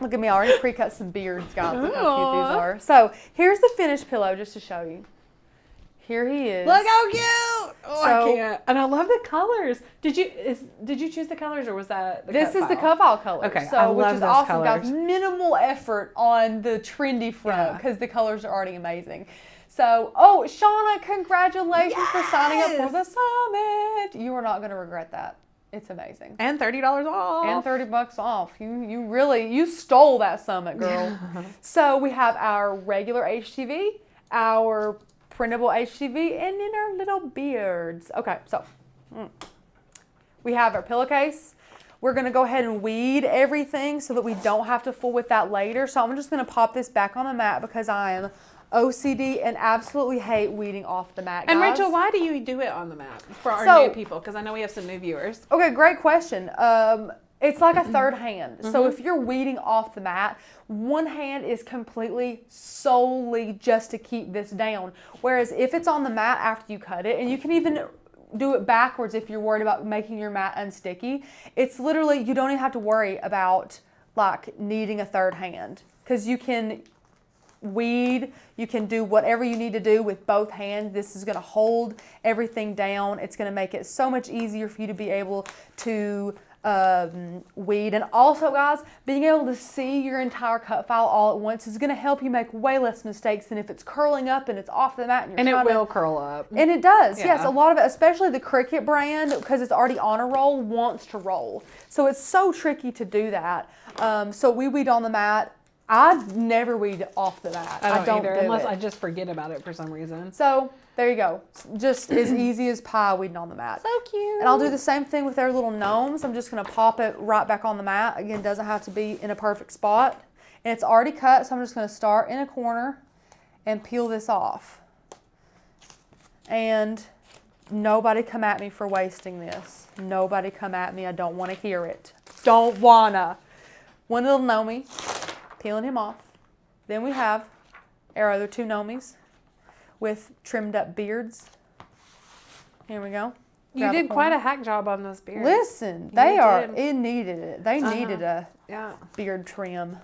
S1: Look at me, I already pre-cut some beards, guys. Look how cute these
S2: Aw.
S1: are. So, here's the finished pillow, just to show you. Here he is.
S2: Look how cute! Oh,
S1: So-
S2: I can't. And I love the colors. Did you choose the colors or was that the
S1: This
S2: cut
S1: is the
S2: file?
S1: cut file color.
S2: Okay,
S1: so
S2: I
S1: which
S2: love
S1: is
S2: those
S1: awesome, guys.
S2: colors.
S1: Minimal effort on the trendy front
S2: Yeah.
S1: because the colors are already amazing. So, oh, Shauna, congratulations for signing up for the summit. You are not going to regret that. It's amazing.
S2: And $30 off.
S1: And $30 off. You really stole that summit, girl. So we have our regular HTV, our printable HTV, and then our little beards. Okay, so we have our pillowcase. We're gonna go ahead and weed everything so that we don't have to fool with that later. So I'm just gonna pop this back on the mat because I am OCD and absolutely hate weeding off the mat,
S2: And
S1: guys.
S2: Rachel, why do you do it on the mat for our
S1: So-
S2: new people? Because I know we have some new viewers.
S1: Okay, great question. It's like a third hand. So if you're weeding off the mat, one hand is completely solely just to keep this down. Whereas if it's on the mat after you cut it, and you can even do it backwards if you're worried about making your mat unsticky, it's literally, you don't even have to worry about like needing a third hand because you can weed, you can do whatever you need to do with both hands. This is going to hold everything down. It's going to make it so much easier for you to be able to weed. And also, guys, being able to see your entire cut file all at once is going to help you make way less mistakes than if it's curling up and it's off the mat.
S2: And it
S1: trying to-
S2: will curl up.
S1: And it does, yes.
S2: Yeah.
S1: A lot of it, especially the Cricut brand, because it's already on a roll, wants to roll. So it's so tricky to do that. So we weed on the mat. I never weed off the mat.
S2: I don't either,
S1: do
S2: unless
S1: it.
S2: I just forget about it for some reason.
S1: So there you go. Just as easy as pie weeding on the mat.
S2: So cute.
S1: And I'll do the same thing with their little gnomes. I'm just going to pop it right back on the mat. Again, doesn't have to be in a perfect spot. And it's already cut, so I'm just going to start in a corner and peel this off. And nobody come at me for wasting this. Nobody come at me. I don't want to hear it. Don't wanna. One little gnomie, peeling him off. Then we have our other two gnomies with trimmed up beards. Here we go.
S2: You
S1: Grab
S2: did
S1: corner.
S2: quite a hack job on those beards.
S1: Listen, they
S2: You
S1: are,
S2: did.
S1: it needed it. They needed a
S2: Yeah.
S1: beard trim.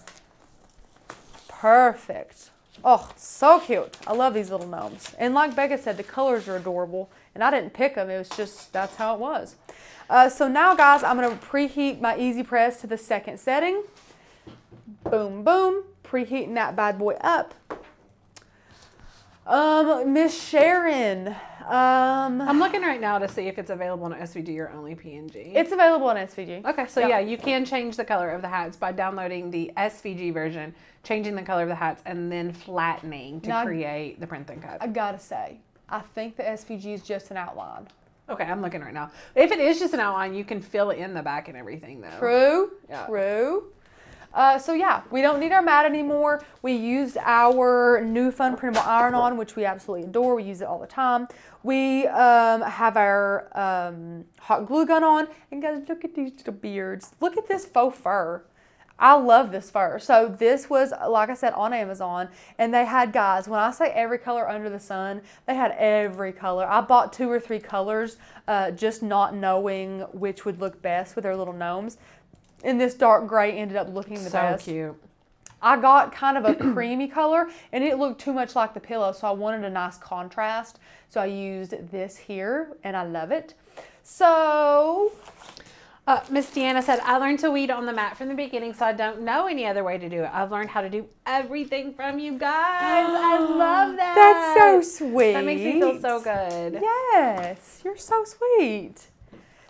S1: Perfect. Oh, so cute. I love these little gnomes. And like Becca said, the colors are adorable. And I didn't pick them. It was just, that's how it was. So now, guys, I'm going to preheat my EasyPress to the second setting. Boom, boom. Preheating that bad boy up. Miss Sharon.
S2: I'm looking right now to see if it's available on SVG or only PNG.
S1: It's available on SVG.
S2: Okay, so yeah, you can change the color of the hats by downloading the SVG version, changing the color of the hats, and then flattening to
S1: Now-
S2: create the print and cut.
S1: I gotta say, I think the SVG is just an outline.
S2: Okay, I'm looking right now. If it is just an outline, you can fill it in the back and everything, though.
S1: True,
S2: Yeah.
S1: true. So yeah, we don't need our mat anymore. We used our new fun printable iron-on, which we absolutely adore. We use it all the time. We have our hot glue gun on. And guys, look at these little beards. Look at this faux fur. I love this fur. So this was, like I said, on Amazon, and they had, guys, when I say every color under the sun, they had every color. I bought 2 or 3 colors, just not knowing which would look best with their little gnomes. And this dark gray ended up looking the best.
S2: So cute.
S1: I got kind of a creamy color, and it looked too much like the pillow, so I wanted a nice contrast. So I used this here, and I love it. So
S2: Miss Deanna said, I learned to weed on the mat from the beginning, so I don't know any other way to do it. I've learned how to do everything from you guys. I love that.
S1: That's so sweet.
S2: That makes me feel so good.
S1: Yes, you're so sweet.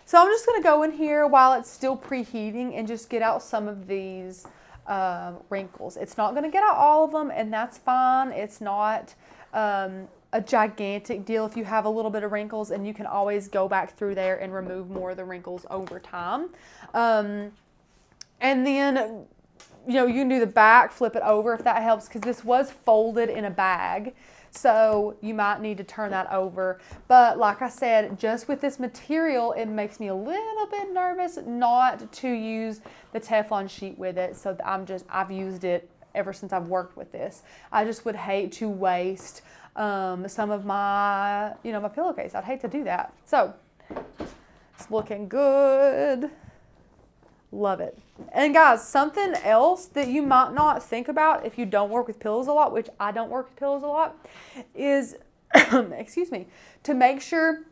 S1: So I'm just going to go in here while it's still preheating and just get out some of these wrinkles. It's not going to get out all of them, and that's fine. It's not a gigantic deal if you have a little bit of wrinkles, and you can always go back through there and remove more of the wrinkles over time. And then, you know, you can do the back, flip it over if that helps, because this was folded in a bag. So you might need to turn that over. But like I said, just with this material, it makes me a little bit nervous not to use the Teflon sheet with it. So I've used it ever since I've worked with this. I just would hate to waste some of my, my pillowcase. I'd hate to do that. So it's looking good. Love it. And guys, something else that you might not think about if you don't work with pillows a lot, which I don't work with pillows a lot, is, excuse me, to make sure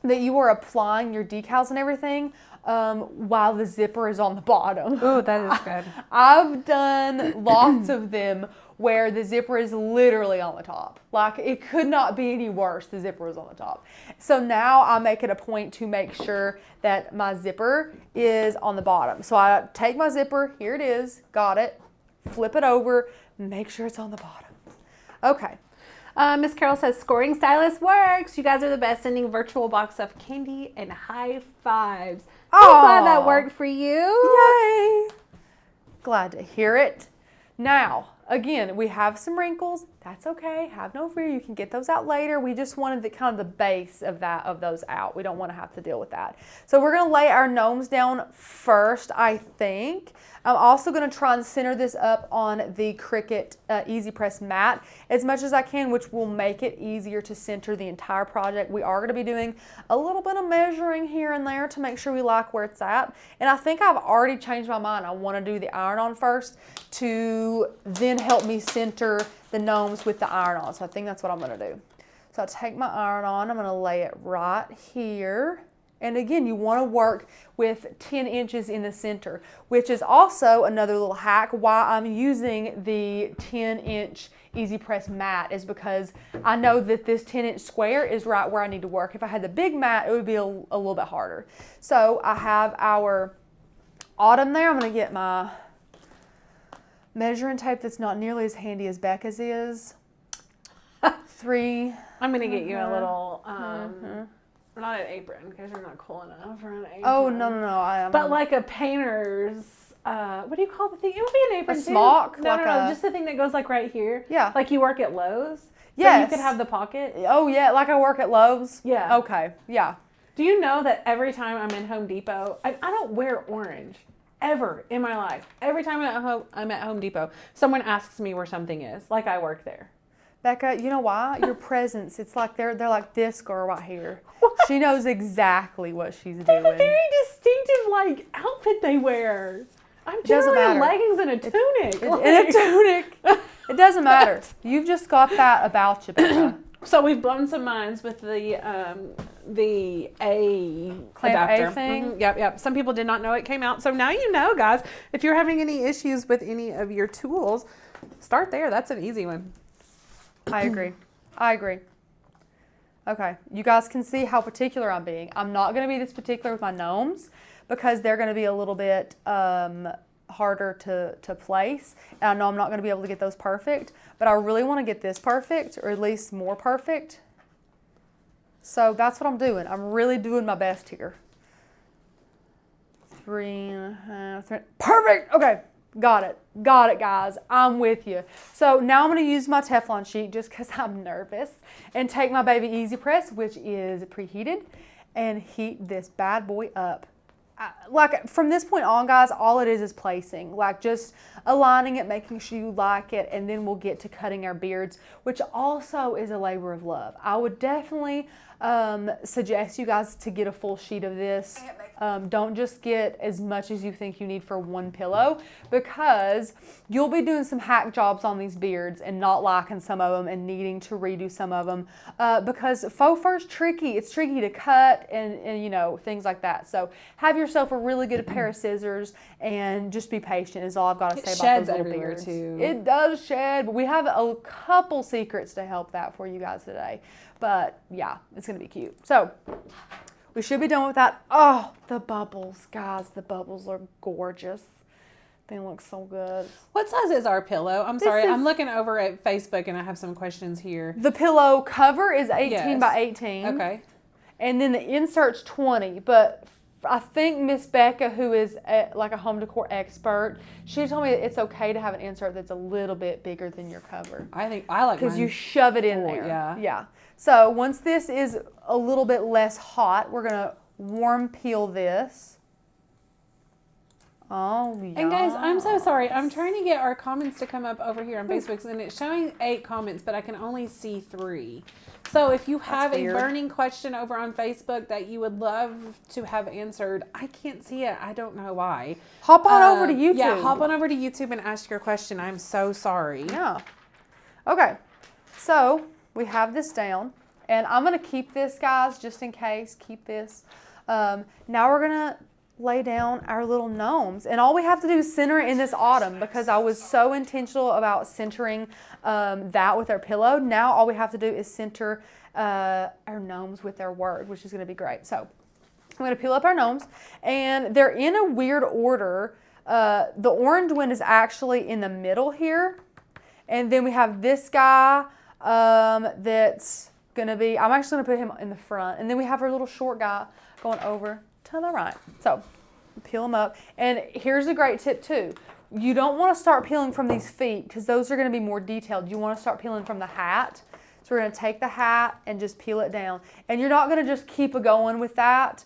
S1: that you are applying your decals and everything while the zipper is on the bottom.
S2: Oh, that is good.
S1: I've done lots of them where the zipper is literally on the top. Like, it could not be any worse. The zipper is on the top. So now I make it a point to make sure that my zipper is on the bottom. So I take my zipper, here it is, got it, flip it over, make sure it's on the bottom. Okay.
S2: Miss Carol says, scoring stylus works. You guys are the best. Sending virtual box of candy and high fives. So glad that worked for you.
S1: Yay. Glad to hear it. Now, again, we have some wrinkles. That's okay. Have no fear. You can get those out later. We just wanted the kind of the base of those out. We don't want to have to deal with that. So we're going to lay our gnomes down first, I think. I'm also going to try and center this up on the Cricut EasyPress mat as much as I can, which will make it easier to center the entire project. We are going to be doing a little bit of measuring here and there to make sure we like where it's at. And I think I've already changed my mind. I want to do the iron-on first to then help me center the gnomes with the iron-on. So I think that's what I'm going to do. So I'll take my iron-on. I'm going to lay it right here. And again, you want to work with 10 inches in the center, which is also another little hack why I'm using the 10-inch EasyPress mat, is because I know that this 10-inch square is right where I need to work. If I had the big mat, it would be a little bit harder. So I have our autumn there. I'm going to get my measuring tape that's not nearly as handy as Becca's is. 3.
S2: I'm going to get you a little... Not an apron, because you're not cool enough for an apron.
S1: Oh, no.
S2: But like a painter's, what do you call the thing? It would be an apron
S1: too. A smock?
S2: No, just the thing that goes like right here.
S1: Yeah.
S2: Like you work at Lowe's?
S1: Yes.
S2: So you could have the pocket?
S1: Oh, yeah, like I work at Lowe's?
S2: Yeah.
S1: Okay, yeah.
S2: Do you know that every time I'm in Home Depot, I don't wear orange, ever in my life. Every time I'm at Home Depot, someone asks me where something is, like I work there.
S1: Becca, you know why? Your presence. It's like they're like this girl right here. She knows exactly what she's doing.
S2: They have a very distinctive outfit they wear. I'm generally in leggings and a tunic.
S1: In a tunic. It doesn't matter. You've just got that about you, Becca.
S2: So we've blown some minds with the A
S1: clamp
S2: adapter.
S1: A thing.
S2: Mm-hmm. Yep. Some people did not know it came out. So now you know, guys. If you're having any issues with any of your tools, start there. That's an easy one.
S1: I agree. Okay, you guys can see how particular I'm being. I'm not going to be this particular with my gnomes because they're going to be a little bit harder to place. And I know I'm not going to be able to get those perfect, but I really want to get this perfect, or at least more perfect. So that's what I'm doing. I'm really doing my best here. 3.5. Perfect. Okay. Got it, guys. I'm with you. So now I'm going to use my Teflon sheet just because I'm nervous, and take my baby EasyPress, which is preheated, and heat this bad boy up. like from this point on, guys, all it is placing, like just aligning it, making sure you like it, and then we'll get to cutting our beards, which also is a labor of love. I would definitely suggest you guys to get a full sheet of this. Don't just get as much as you think you need for one pillow, because you'll be doing some hack jobs on these beards and not liking some of them and needing to redo some of them, because faux fur is tricky. It's tricky to cut and you know, things like that. So have yourself a really good pair of scissors and just be patient is all I've got to say about those little beards.
S2: Too.
S1: It does shed, but we have a couple secrets to help that for you guys today. But yeah, it's going to be cute. So we should be done with that. Oh, the bubbles, guys, the bubbles are gorgeous. They look so good.
S2: What size is our pillow? I'm sorry,
S1: is-
S2: I'm looking over at Facebook and I have some questions here.
S1: The pillow cover is 18
S2: Yes.
S1: by 18.
S2: Okay.
S1: And then the insert's 20, but I think Miss Becca, who is like a home decor expert, she told me that it's okay to have an insert that's a little bit bigger than your cover.
S2: I think I like
S1: Because
S2: mine.
S1: you shove it in
S2: full,
S1: there.
S2: yeah.
S1: Yeah. So once this is a little bit less hot, we're going to warm peel this. Oh, yeah.
S2: And guys, I'm so sorry. I'm trying to get our comments to come up over here on Facebook, and it's showing 8 comments, but I can only see 3. So if you have a
S1: weird.
S2: burning question over on Facebook that you would love to have answered, I can't see it. I don't know why.
S1: Hop on over to YouTube.
S2: Yeah, hop on over to YouTube and ask your question. I'm so sorry.
S1: Yeah. Okay. So we have this down, and I'm going to keep this, guys, just in case. Keep this. Now we're going to lay down our little gnomes, and all we have to do is center it in this autumn, because I was so intentional about centering that with our pillow. Now all we have to do is center our gnomes with their word, which is going to be great. So I'm going to peel up our gnomes, and they're in a weird order. The orange one is actually in the middle here, and then we have this guy that's going to be, I'm actually going to put him in the front, and then we have our little short guy going over to the right. So peel them up. And here's a great tip too. You don't want to start peeling from these feet, because those are going to be more detailed. You want to start peeling from the hat. So we're going to take the hat and just peel it down. And you're not going to just keep going with that.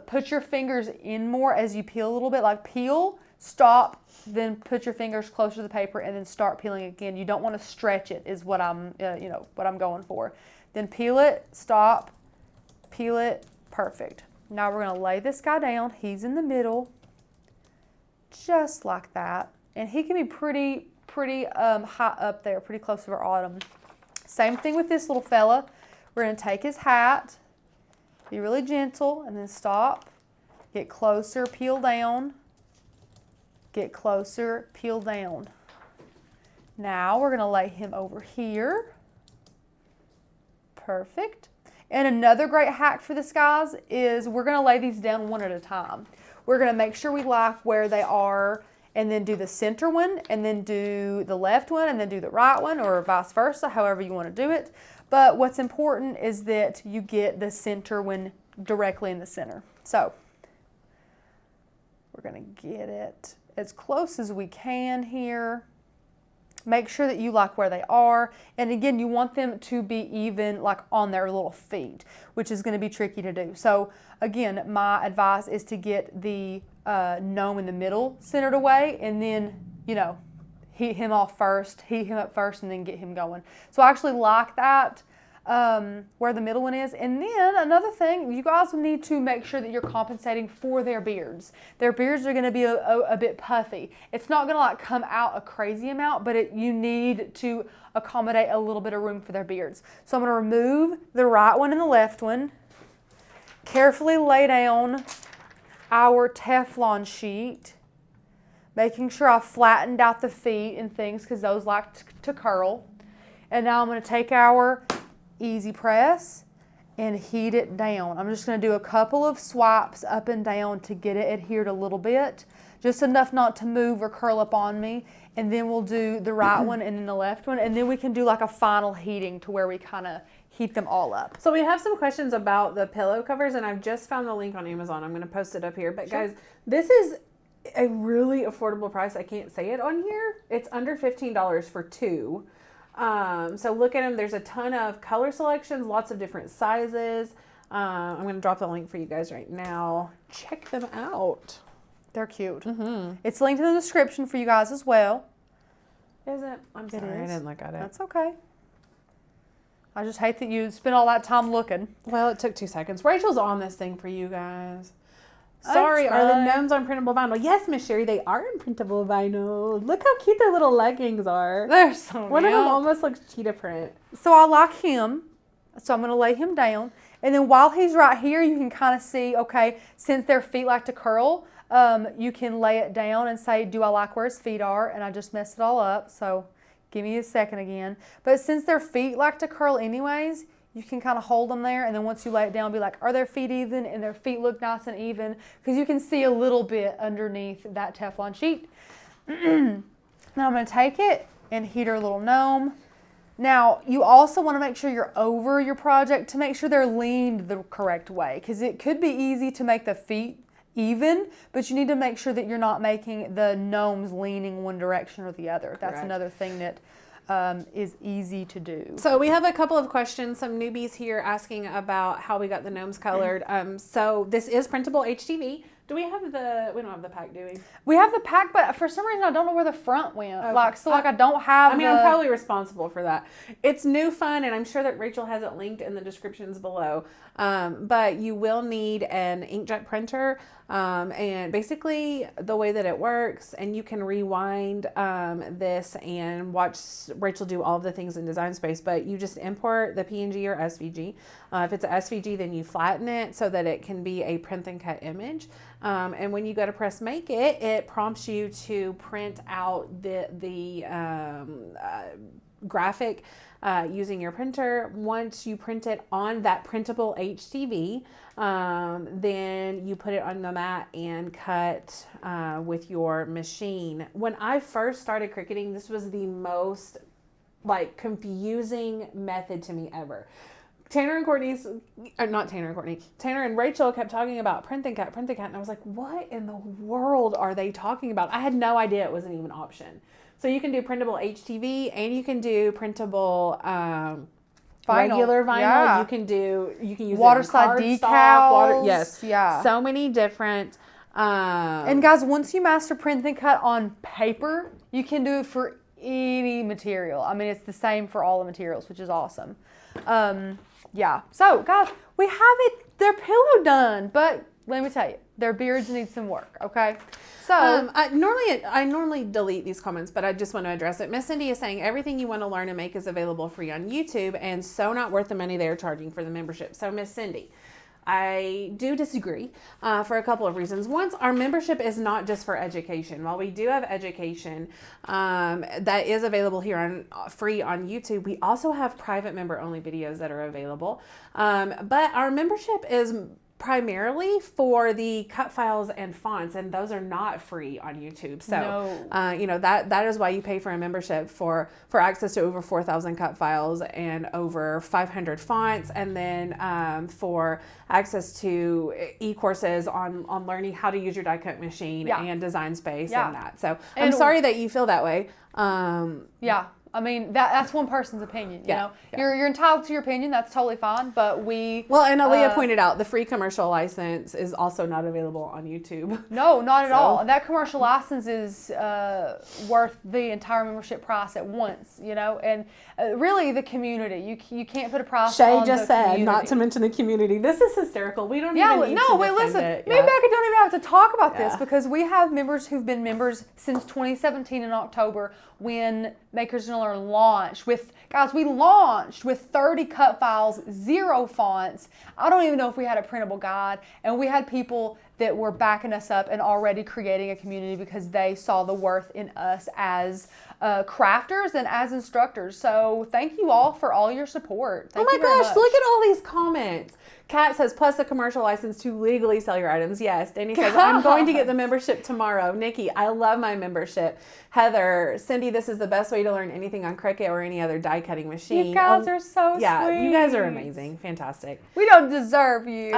S1: Put your fingers in more as you peel a little bit, like peel, stop, then put your fingers closer to the paper and then start peeling again. You don't want to stretch it is what I'm, what I'm going for. Then peel it, stop, peel it, perfect. Now we're going to lay this guy down. He's in the middle, just like that. And he can be pretty high up there, pretty close to our autumn. Same thing with this little fella. We're going to take his hat, be really gentle, and then stop, get closer, peel down, get closer, peel down. Now we're going to lay him over here. Perfect. And another great hack for this, guys, is we're going to lay these down one at a time. We're going to make sure we like where they are, and then do the center one, and then do the left one, and then do the right one, or vice versa, however you want to do it. But what's important is that you get the center one directly in the center. So we're going to get it as close as we can here. Make sure that you like where they are. And again, you want them to be even like on their little feet, which is going to be tricky to do. So again, my advice is to get the gnome in the middle centered away, and then, heat him up first, and then get him going. So I actually like that where the middle one is. And then another thing, you guys need to make sure that you're compensating for their beards. Their beards are going to be a bit puffy. It's not going to like come out a crazy amount, but you need to accommodate a little bit of room for their beards. So I'm going to remove the right one and the left one, carefully lay down our Teflon sheet, making sure I've flattened out the feet and things, because those like to curl. And now I'm going to take our EasyPress and heat it down. I'm just going to do a couple of swipes up and down to get it adhered a little bit, just enough not to move or curl up on me. And then we'll do the right one and then the left one, and then we can do like a final heating to where we kind of heat them all up.
S2: So we have some questions about the pillow covers, and I've just found the link on Amazon. I'm going to post it up here. But
S1: Sure.
S2: guys, this is a really affordable price. I can't say it on here. It's under $15 for 2. So look at them. There's a ton of color selections, lots of different sizes. I'm going to drop the link for you guys right now. Check them out.
S1: They're cute. Mm-hmm. It's linked in the description for you guys as well.
S2: Is it? I'm sorry, I didn't look at it.
S1: That's okay. I just hate that you spent all that time looking.
S2: Well, it took 2 seconds. Rachel's on this thing for you guys. Sorry, are the gnomes on printable vinyl? Yes, Miss Sherry, they are in printable vinyl. Look how cute their little leggings are.
S1: They're so
S2: One of them almost looks cheetah print.
S1: So I like him. So I'm going to lay him down. And then while he's right here, you can kind of see, okay, since their feet like to curl, you can lay it down and say, do I like where his feet are? And I just messed it all up. So give me a second again. But since their feet like to curl anyways, you can kind of hold them there, and then once you lay it down, be like, are their feet even? And their feet look nice and even, because you can see a little bit underneath that Teflon sheet. Now I'm going to take it and heat our little gnome. Now, you also want to make sure you're over your project to make sure they're leaned the correct way, because it could be easy to make the feet even, but you need to make sure that you're not making the gnomes leaning one direction or the other. That's
S2: Correct.
S1: another thing that is easy to do.
S2: So we have a couple of questions. Some newbies here asking about how we got the gnomes colored. So this is printable HTV. Do we have the? We don't have the pack, do we?
S1: We have the pack, but for some reason I don't know where the front went.
S2: Okay.
S1: I don't have.
S2: I mean, I'm probably responsible for that. It's new fun, and I'm sure that Rachel has it linked in the descriptions below. But you will need an inkjet printer, and basically the way that it works, and you can rewind this and watch Rachel do all of the things in Design Space. But you just import the PNG or SVG. If it's a SVG, then you flatten it so that it can be a print and cut image. And when you go to press make it, it prompts you to print out the graphic using your printer. Once you print it on that printable HTV, then you put it on the mat and cut with your machine. When I first started Cricutting, this was the most confusing method to me ever. Tanner and Rachel kept talking about print and cut, and I was like, what in the world are they talking about? I had no idea it was an even option. So you can do printable HTV, and you can do printable regular vinyl.
S1: Yeah.
S2: You can use
S1: waterside decals.
S2: Yes.
S1: Yeah.
S2: So many different.
S1: And guys, once you master print and cut on paper, you can do it for any material. I mean, it's the same for all the materials, which is awesome. Yeah. So guys, we have their pillow done, but let me tell you, their beards need some work. Okay. So
S2: I normally delete these comments, but I just want to address it. Miss Cindy is saying everything you want to learn and make is available free on YouTube, and so not worth the money they're charging for the membership. So Miss Cindy, I do disagree for a couple of reasons. One, our membership is not just for education. While we do have education that is available here on free on YouTube, we also have private member only videos that are available. But our membership is primarily for the cut files and fonts, and those are not free on YouTube. So,
S1: no.
S2: That is why you pay for a membership for access to over 4,000 cut files and over 500 fonts, and then for access to e-courses on learning how to use your die cut machine and Design Space and that. So I'm sorry that you feel that way.
S1: Yeah. I mean, that's one person's opinion, you know. Yeah. You're entitled to your opinion. That's totally fine. But and
S2: Aaliyah pointed out the free commercial license is also not available on YouTube.
S1: No, not at all. And that commercial license is worth the entire membership price at once, you know. And really, the community. You can't put a price on the community. Shay just said
S2: not to mention the community. This is hysterical. We don't even need
S1: to listen.
S2: It.
S1: Maybe I don't even have to talk about this, because we have members who've been members since 2017 in October, when Makers Gonna Learn launched with, guys, we launched with 30 cut files, 0 fonts. I don't even know if we had a printable guide, and we had people that were backing us up and already creating a community because they saw the worth in us as crafters and as instructors. So thank you all for all your support. Thank you very much.
S2: Look at all these comments. Kat says, plus a commercial license to legally sell your items. Yes. Danny says, I'm going to get the membership tomorrow. Nikki, I love my membership. Heather, Cindy, this is the best way to learn anything on Cricut or any other die cutting machine.
S1: You guys are so sweet.
S2: Yeah, you guys are amazing. Fantastic.
S1: We don't deserve you.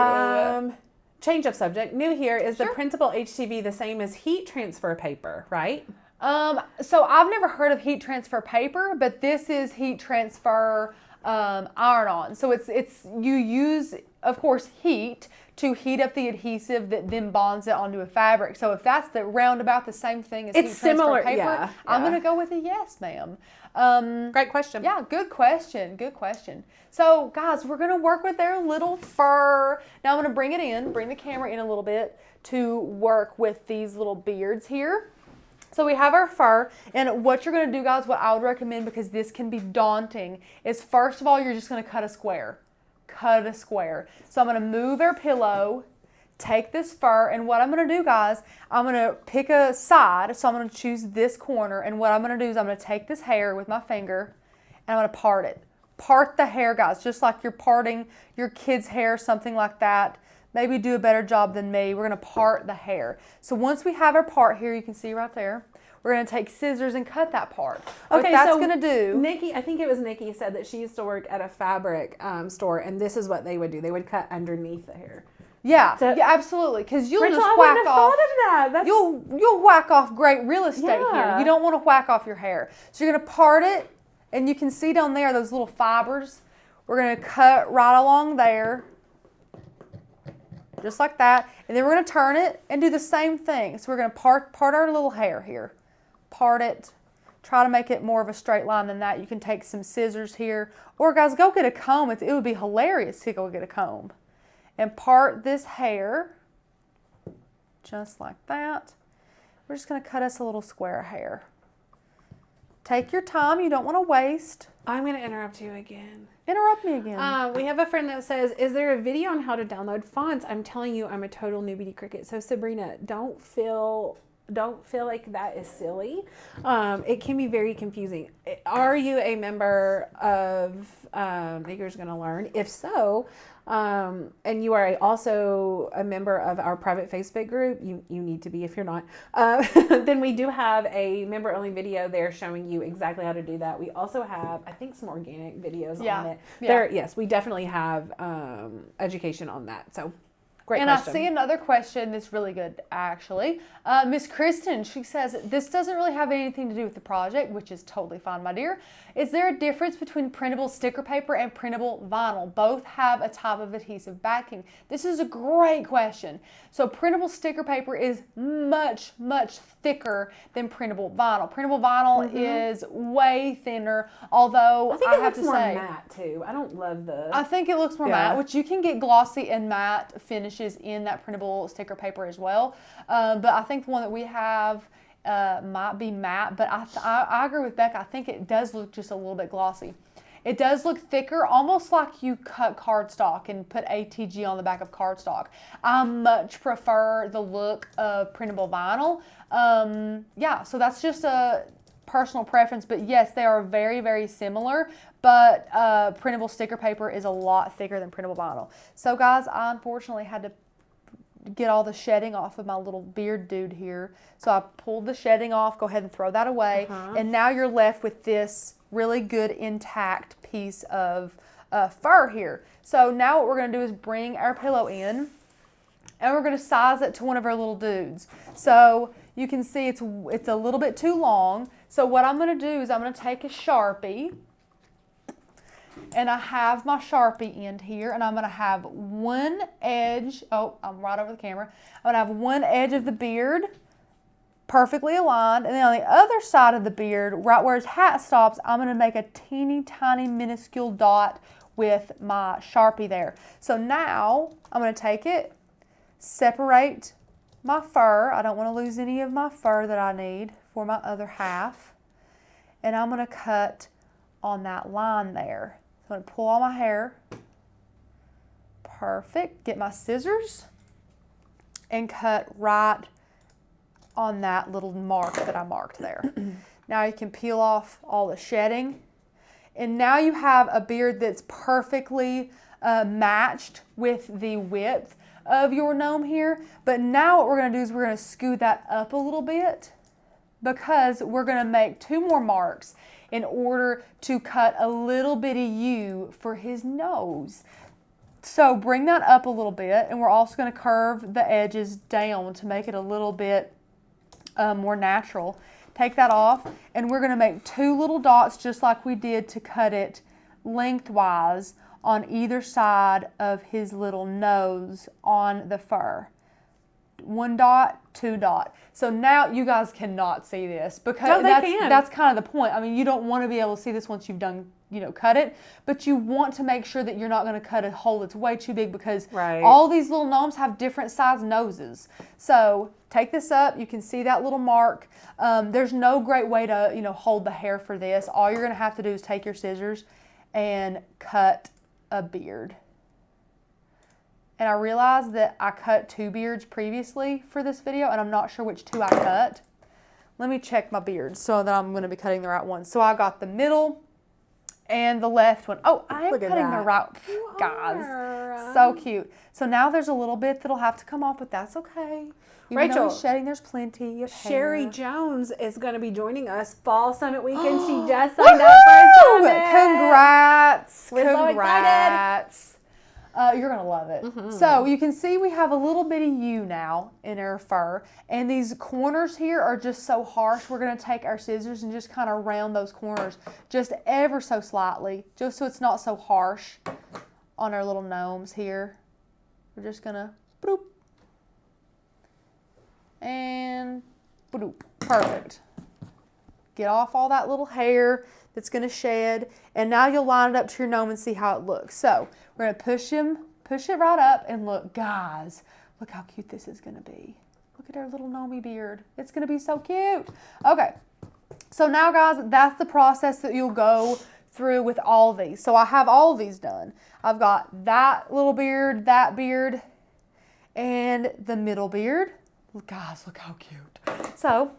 S2: Change of subject. New here, is the printable HTV the same as heat transfer paper, right?
S1: So I've never heard of heat transfer paper, but this is heat transfer iron on. So you use, of course, heat to heat up the adhesive that then bonds it onto a fabric. So if that's the roundabout the same thing as
S2: It's
S1: heat transfer
S2: similar,
S1: paper,
S2: yeah,
S1: I'm
S2: yeah.
S1: going to go with a yes, ma'am.
S2: Great question.
S1: Yeah, good question. Good question. So, guys, we're going to work with their little fur. Now I'm going to bring the camera in a little bit to work with these little beards here. So we have our fur, and what you're going to do, guys, what I would recommend, because this can be daunting, is first of all, you're just going to cut a square. Cut a square. So I'm going to move our pillow, take this fur, and what I'm going to do, guys, I'm going to pick a side. So I'm going to choose this corner, and what I'm going to do is I'm going to take this hair with my finger, and I'm going to part it. Part the hair, guys, just like you're parting your kid's hair, something like that. Maybe do a better job than me. We're going to part the hair. So once we have our part here, you can see right there, we're going to take scissors and cut that part.
S2: Okay,
S1: what that's
S2: so
S1: going to do...
S2: Nikki, I think it was Nikki said that she used to work at a fabric store, and this is what they would do. They would cut underneath the hair.
S1: Yeah, yeah, absolutely. Because you'll
S2: Rachel,
S1: just
S2: I
S1: whack
S2: wouldn't have
S1: off.
S2: thought of that.
S1: You'll whack off great real estate
S2: Yeah.
S1: here. You don't want to whack off your hair. So you're going to part it, and you can see down there those little fibers. We're going to cut right along there, just like that. And then we're going to turn it and do the same thing. So we're going to part our little hair here. Part it. Try to make it more of a straight line than that. You can take some scissors here. Or, guys, go get a comb. It would be hilarious to go get a comb. And part this hair, just like that. We're just going to cut us a little square hair. Take your time. You don't want to waste.
S2: I'm going to interrupt you again.
S1: Interrupt me again.
S2: We have a friend that says, is there a video on how to download fonts? I'm telling you, I'm a total newbie to Cricut. So Sabrina, don't feel like that is silly. It can be very confusing. Are you a member of Maker's Gonna Learn? If so, and you are also a member of our private Facebook group, you need to be if you're not, then we do have a member only video there showing you exactly how to do that. We also have, I think, some organic videos on it.
S1: Yeah.
S2: Yes, we definitely have education on that. So great
S1: and
S2: question.
S1: I see another question that's really good, actually. Miss Kristen, she says, this doesn't really have anything to do with the project, which is totally fine, my dear. Is there a difference between printable sticker paper and printable vinyl? Both have a type of adhesive backing. This is a great question. So printable sticker paper is much, much thicker than printable vinyl. Printable vinyl is way thinner, although
S2: I think
S1: I
S2: it
S1: have
S2: looks
S1: to
S2: more
S1: say,
S2: matte too. I don't love the...
S1: I think it looks more matte, which you can get glossy and matte finishes in that printable sticker paper as well. But I think the one that we have might be matte, but I agree with Becca. I think it does look just a little bit glossy. It does look thicker, almost like you cut cardstock and put ATG on the back of cardstock. I much prefer the look of printable vinyl. Yeah, so that's just a personal preference, but yes, they are very, very similar, but printable sticker paper is a lot thicker than printable vinyl. So guys, I unfortunately had to get all the shedding off of my little beard dude here. So I pulled the shedding off, go ahead and throw that away. And now you're left with this really good intact piece of fur here. So now what we're gonna do is bring our pillow in and we're gonna size it to one of our little dudes. So you can see it's a little bit too long. So what I'm gonna do is I'm gonna take a Sharpie, and I have my Sharpie end here, and I'm going to have one edge, I'm right over the camera. I'm going to have one edge of the beard perfectly aligned, and then on the other side of the beard, right where his hat stops, I'm going to make a teeny tiny minuscule dot with my Sharpie there. So now I'm going to take it, separate my fur. I don't want to lose any of my fur that I need for my other half, and I'm going to cut on that line there. I'm going to pull all my hair. Perfect. Get my scissors and cut right on that little mark that I marked there. Now you can peel off all the shedding. And now you have a beard that's perfectly matched with the width of your gnome here. But now what we're going to do is we're going to scoot that up a little bit, because we're going to make two more marks in order to cut a little bitty U for his nose. So bring that up a little bit, and we're also going to curve the edges down to make it a little bit more natural. Take that off, and we're going to make two little dots just like we did to cut it lengthwise on either side of his little nose on the fur. 1 dot, 2 dot. So now you guys cannot see this because that's kind of the point. I mean, you don't want to be able to see this once you've done, cut it, but you want to make sure that you're not going to cut a hole that's way too big because all these little gnomes have different size noses. So take this up. You can see that little mark. There's no great way to, hold the hair for this. All you're going to have to do is take your scissors and cut a beard. And I realized that I cut 2 beards previously for this video, and I'm not sure which 2 I cut. Let me check my beards so that I'm going to be cutting the right one. So I got the middle and the left one. Oh, I am cutting the right, guys. So cute. So now there's a little bit that'll have to come off, but that's okay. Even though he's shedding, there's plenty of hair.
S2: Sherry Jones is going to be joining us Fall Summit weekend. She just signed up for a summit.
S1: Congrats.
S2: We're so excited.
S1: You're going to love it. So you can see we have a little bitty U now in our fur. And these corners here are just so harsh. We're going to take our scissors and just kind of round those corners just ever so slightly, just so it's not so harsh on our little gnomes here. We're just going to bloop. And bloop. Perfect. Get off all that little hair that's going to shed. And now you'll line it up to your gnome and see how it looks. So we're going to push it right up, and look, guys, look how cute this is going to be. Look at our little gnomey beard. It's going to be so cute. Okay, so now, guys, that's the process that you'll go through with all these. So I have all of these done. I've got that little beard, that beard, and the middle beard. Guys, look how cute. So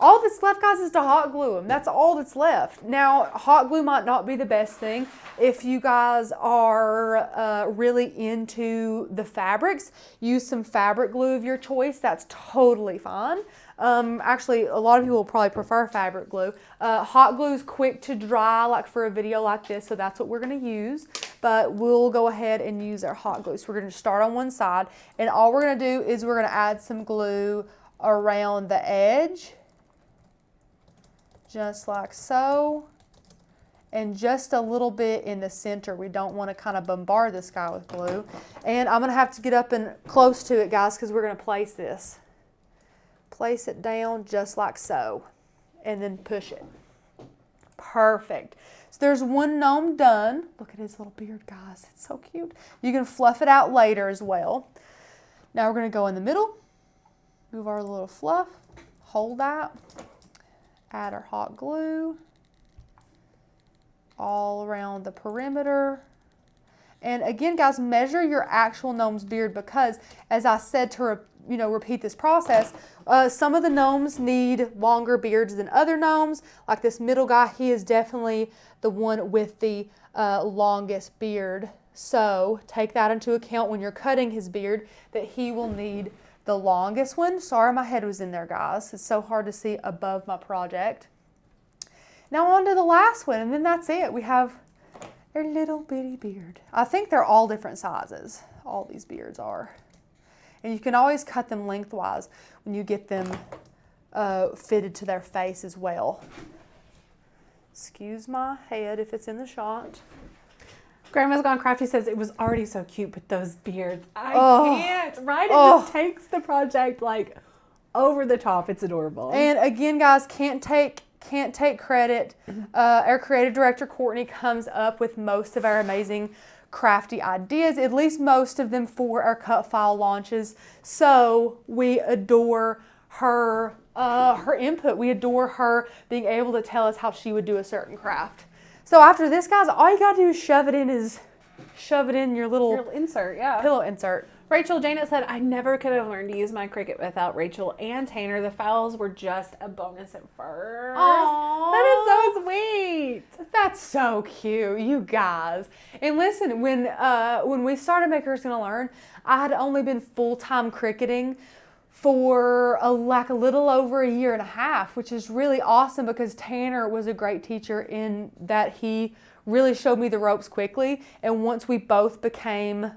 S1: all that's left, guys, is to hot glue them. That's all that's left. Now, hot glue might not be the best thing. If you guys are really into the fabrics, use some fabric glue of your choice. That's totally fine. Actually, a lot of people will probably prefer fabric glue. Hot glue is quick to dry, like for a video like this, so that's what we're going to use. But we'll go ahead and use our hot glue. So we're going to start on one side, and all we're going to do is we're going to add some glue around the edge, just like so, and just a little bit in the center. We don't want to kind of bombard this guy with glue. And I'm going to have to get up and close to it, guys, because we're going to place this. Place it down just like so, and then push it. Perfect. So there's one gnome done. Look at his little beard, guys. It's so cute. You can fluff it out later as well. Now we're going to go in the middle, move our little fluff, hold that, add our hot glue all around the perimeter. And again, guys, measure your actual gnome's beard because, as I said, to repeat this process, some of the gnomes need longer beards than other gnomes. Like this middle guy, he is definitely the one with the longest beard. So take that into account when you're cutting his beard, that he will need the longest one. Sorry, my head was in there, guys. It's so hard to see above my project. Now on to the last one, and then that's it. We have their little bitty beard. I think they're all different sizes. All these beards are. And you can always cut them lengthwise when you get them fitted to their face as well. Excuse my head if it's in the shot.
S2: Grandma's Gone Crafty says it was already so cute, but those beards, I can't, right? It just takes the project like over the top. It's adorable.
S1: And again, guys, can't take credit. Our creative director, Courtney, comes up with most of our amazing crafty ideas, at least most of them for our cut file launches. So we adore her input. We adore her being able to tell us how she would do a certain craft. So after this, guys, all you gotta do is shove it in your little
S2: insert, yeah.
S1: Pillow insert.
S2: Rachel Janet said, I never could have learned to use my Cricut without Rachel and Tanner. The files were just a bonus at first.
S1: Aww.
S2: That is so sweet.
S1: That's so cute, you guys. And listen, when we started Maker's Gonna Learn, I had only been full-time Cricketing for a little over a year and a half, which is really awesome because Tanner was a great teacher in that he really showed me the ropes quickly. And once we both became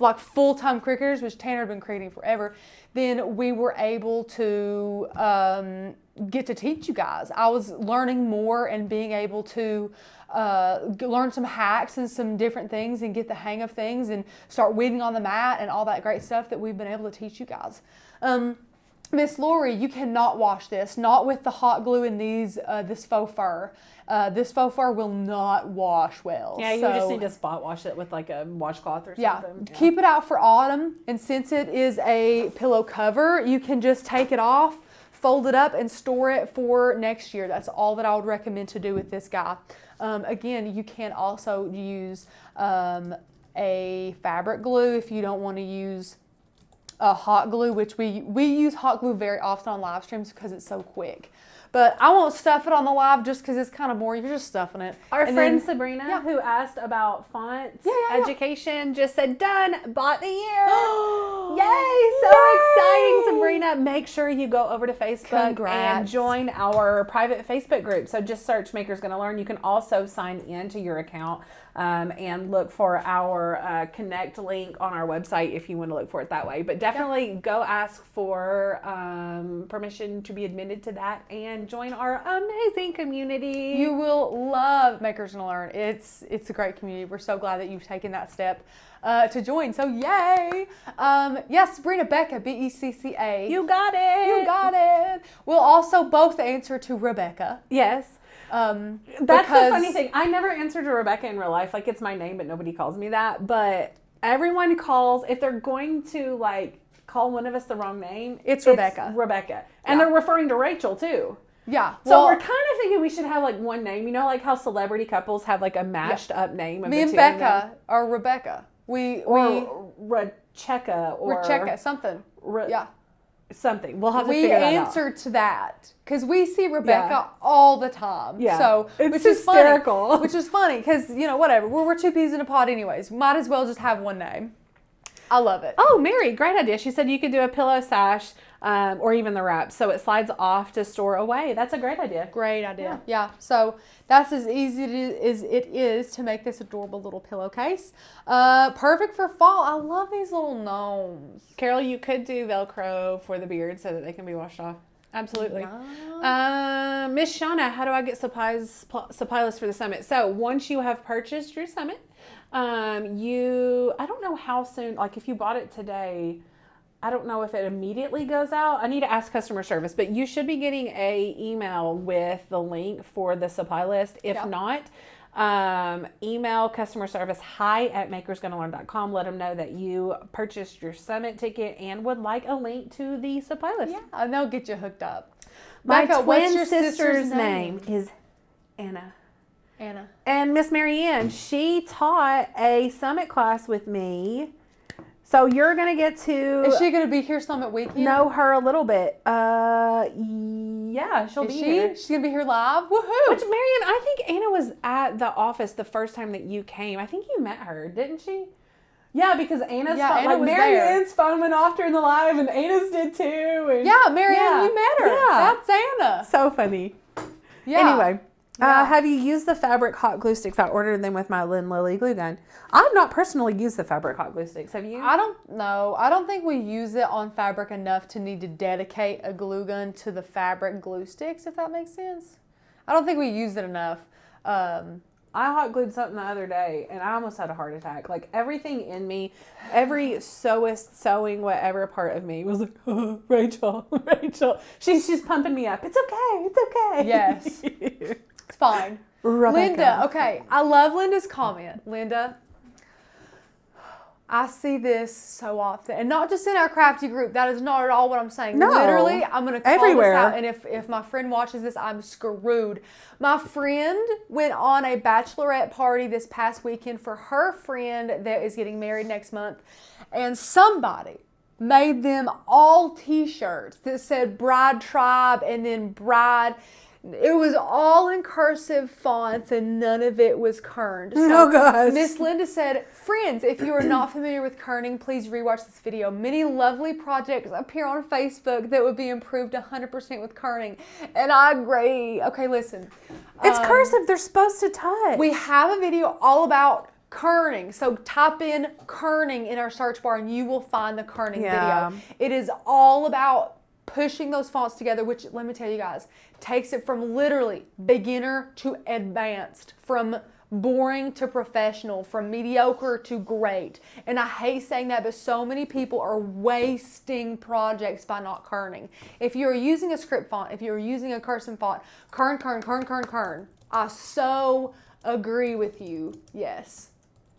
S1: like full-time Cricketers, which Tanner had been creating forever, then we were able to get to teach you guys. I was learning more and being able to learn some hacks and some different things and get the hang of things and start weeding on the mat and all that great stuff that we've been able to teach you guys. Miss Lori, you cannot wash this, not with the hot glue in this faux fur. This faux fur will not wash well.
S2: Yeah, you just need to spot wash it with like a washcloth or something.
S1: Yeah, keep it out for autumn, and since it is a pillow cover, you can just take it off, fold it up, and store it for next year. That's all that I would recommend to do with this guy. Again, you can also use a fabric glue if you don't want to use hot glue, which we use hot glue very often on live streams because it's so quick. But I won't stuff it on the live just because it's kind of boring. You're just stuffing it.
S2: Our friend Sabrina, who asked about fonts education, just said, done, bought the year. Yay, so exciting, Sabrina. Make sure you go over to Facebook and join our private Facebook group. So just search Maker's Gonna Learn. You can also sign into your account and look for our connect link on our website if you want to look for it that way. But definitely go ask for permission to be admitted to that and join our amazing community.
S1: You will love Maker's Gonna Learn. It's a great community. We're so glad that you've taken that step to join. So yay! Yes, Sabrina, Becca, Becca.
S2: You got it.
S1: You got it. We'll also both answer to Rebecca.
S2: Yes. That's the funny thing. I never answer to Rebecca in real life. Like, it's my name, but nobody calls me that. But everyone calls, if they're going to like call one of us the wrong name,
S1: it's Rebecca.
S2: Rebecca. And they're referring to Rachel too.
S1: Yeah.
S2: So we're kind of thinking we should have like one name. You know, like how celebrity couples have like a mashed up name of
S1: me
S2: the
S1: and Becca are Rebecca.
S2: Or Recheka or
S1: Recheka, something.
S2: Something. We'll have to figure that out.
S1: We answer to that because we see Rebecca all the time.
S2: Yeah.
S1: So,
S2: it's hysterical.
S1: Which is funny because, you know, whatever. We're two peas in a pod anyways. Might as well just have one name. I love it.
S2: Oh, Mary, great idea. She said you could do a pillow sash or even the wrap so it slides off to store away. That's a great idea.
S1: Great idea. Yeah. So that's as easy as it is to make this adorable little pillowcase. Perfect for fall. I love these little gnomes.
S2: Carol, you could do Velcro for the beard so that they can be washed off. Absolutely. Miss Shauna, how do I get supply lists for the summit? So once you have purchased your summit, I don't know how soon, like if you bought it today, I don't know if it immediately goes out. I need to ask customer service, but you should be getting a email with the link for the supply list. If not, email customer service hi@makersgonnalearn.com. Let them know that you purchased your summit ticket and would like a link to the supply list.
S1: Yeah, and they'll get you hooked up.
S2: My
S1: Becca,
S2: twin
S1: what's your
S2: sister's name is Anna. And Miss Marianne, she taught a summit class with me. So you're going to get to...
S1: Is she going to be here summit weekend?
S2: Know her a little bit. Yeah, she'll be here.
S1: She's going to be here live? Woohoo!
S2: Which, Marianne, I think Anna was at the office the first time that you came. I think you met her, didn't she? Yeah, because Anna's phone, like Marianne's phone went off during the live and Anna's did too. And
S1: Marianne, you met her.
S2: Yeah.
S1: That's Anna.
S2: So funny.
S1: Yeah.
S2: Anyway. Have you used the fabric hot glue sticks? I ordered them with my Lynn Lily glue gun. I've not personally used the fabric hot glue sticks. Have you?
S1: I don't know. I don't think we use it on fabric enough to need to dedicate a glue gun to the fabric glue sticks, if that makes sense. I don't think we use it enough.
S2: I hot glued something the other day and I almost had a heart attack. Like everything in me, every sewist, sewing, whatever part of me was like, oh, Rachel. She's pumping me up. It's okay.
S1: Yes. It's fine.
S2: Rebecca.
S1: Linda, okay. I love Linda's comment. Linda, I see this so often. And not just in our crafty group. That is not at all what I'm saying.
S2: No.
S1: Literally, I'm going to call
S2: everywhere.
S1: this out. And if my friend watches this, I'm screwed. My friend went on a bachelorette party this past weekend for her friend that is getting married next month. And somebody made them all t-shirts that said Bride Tribe and then Bride. It was all in cursive fonts and none of it was kerned. So
S2: oh gosh.
S1: Miss Linda said, friends, if you are not familiar with kerning, please rewatch this video. Many lovely projects appear on Facebook that would be improved 100% with kerning. And I agree. Okay, listen.
S2: It's cursive. They're supposed to touch.
S1: We have a video all about kerning. So type in kerning in our search bar and you will find the kerning
S2: Yeah.
S1: video. It is all about pushing those fonts together, which, let me tell you guys, takes it from literally beginner to advanced, from boring to professional, from mediocre to great. And I hate saying that, but so many people are wasting projects by not kerning. If you're using a script font, if you're using a cursive font, kern. I so agree with you. Yes.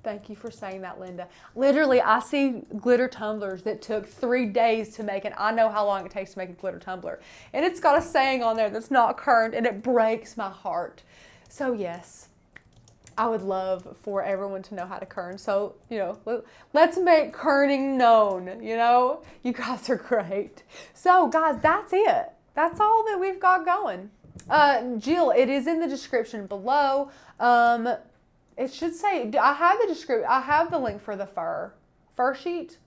S1: Thank you for saying that, Linda. Literally, I see glitter tumblers that took 3 days to make, and I know how long it takes to make a glitter tumbler. And it's got a saying on there that's not kerned, and it breaks my heart. So yes, I would love for everyone to know how to kern. So, let's make kerning known, You guys are great. So, guys, that's it. That's all that we've got going. Jill, it is in the description below. It should say, I have the description. I have the link for the faux fur sheet.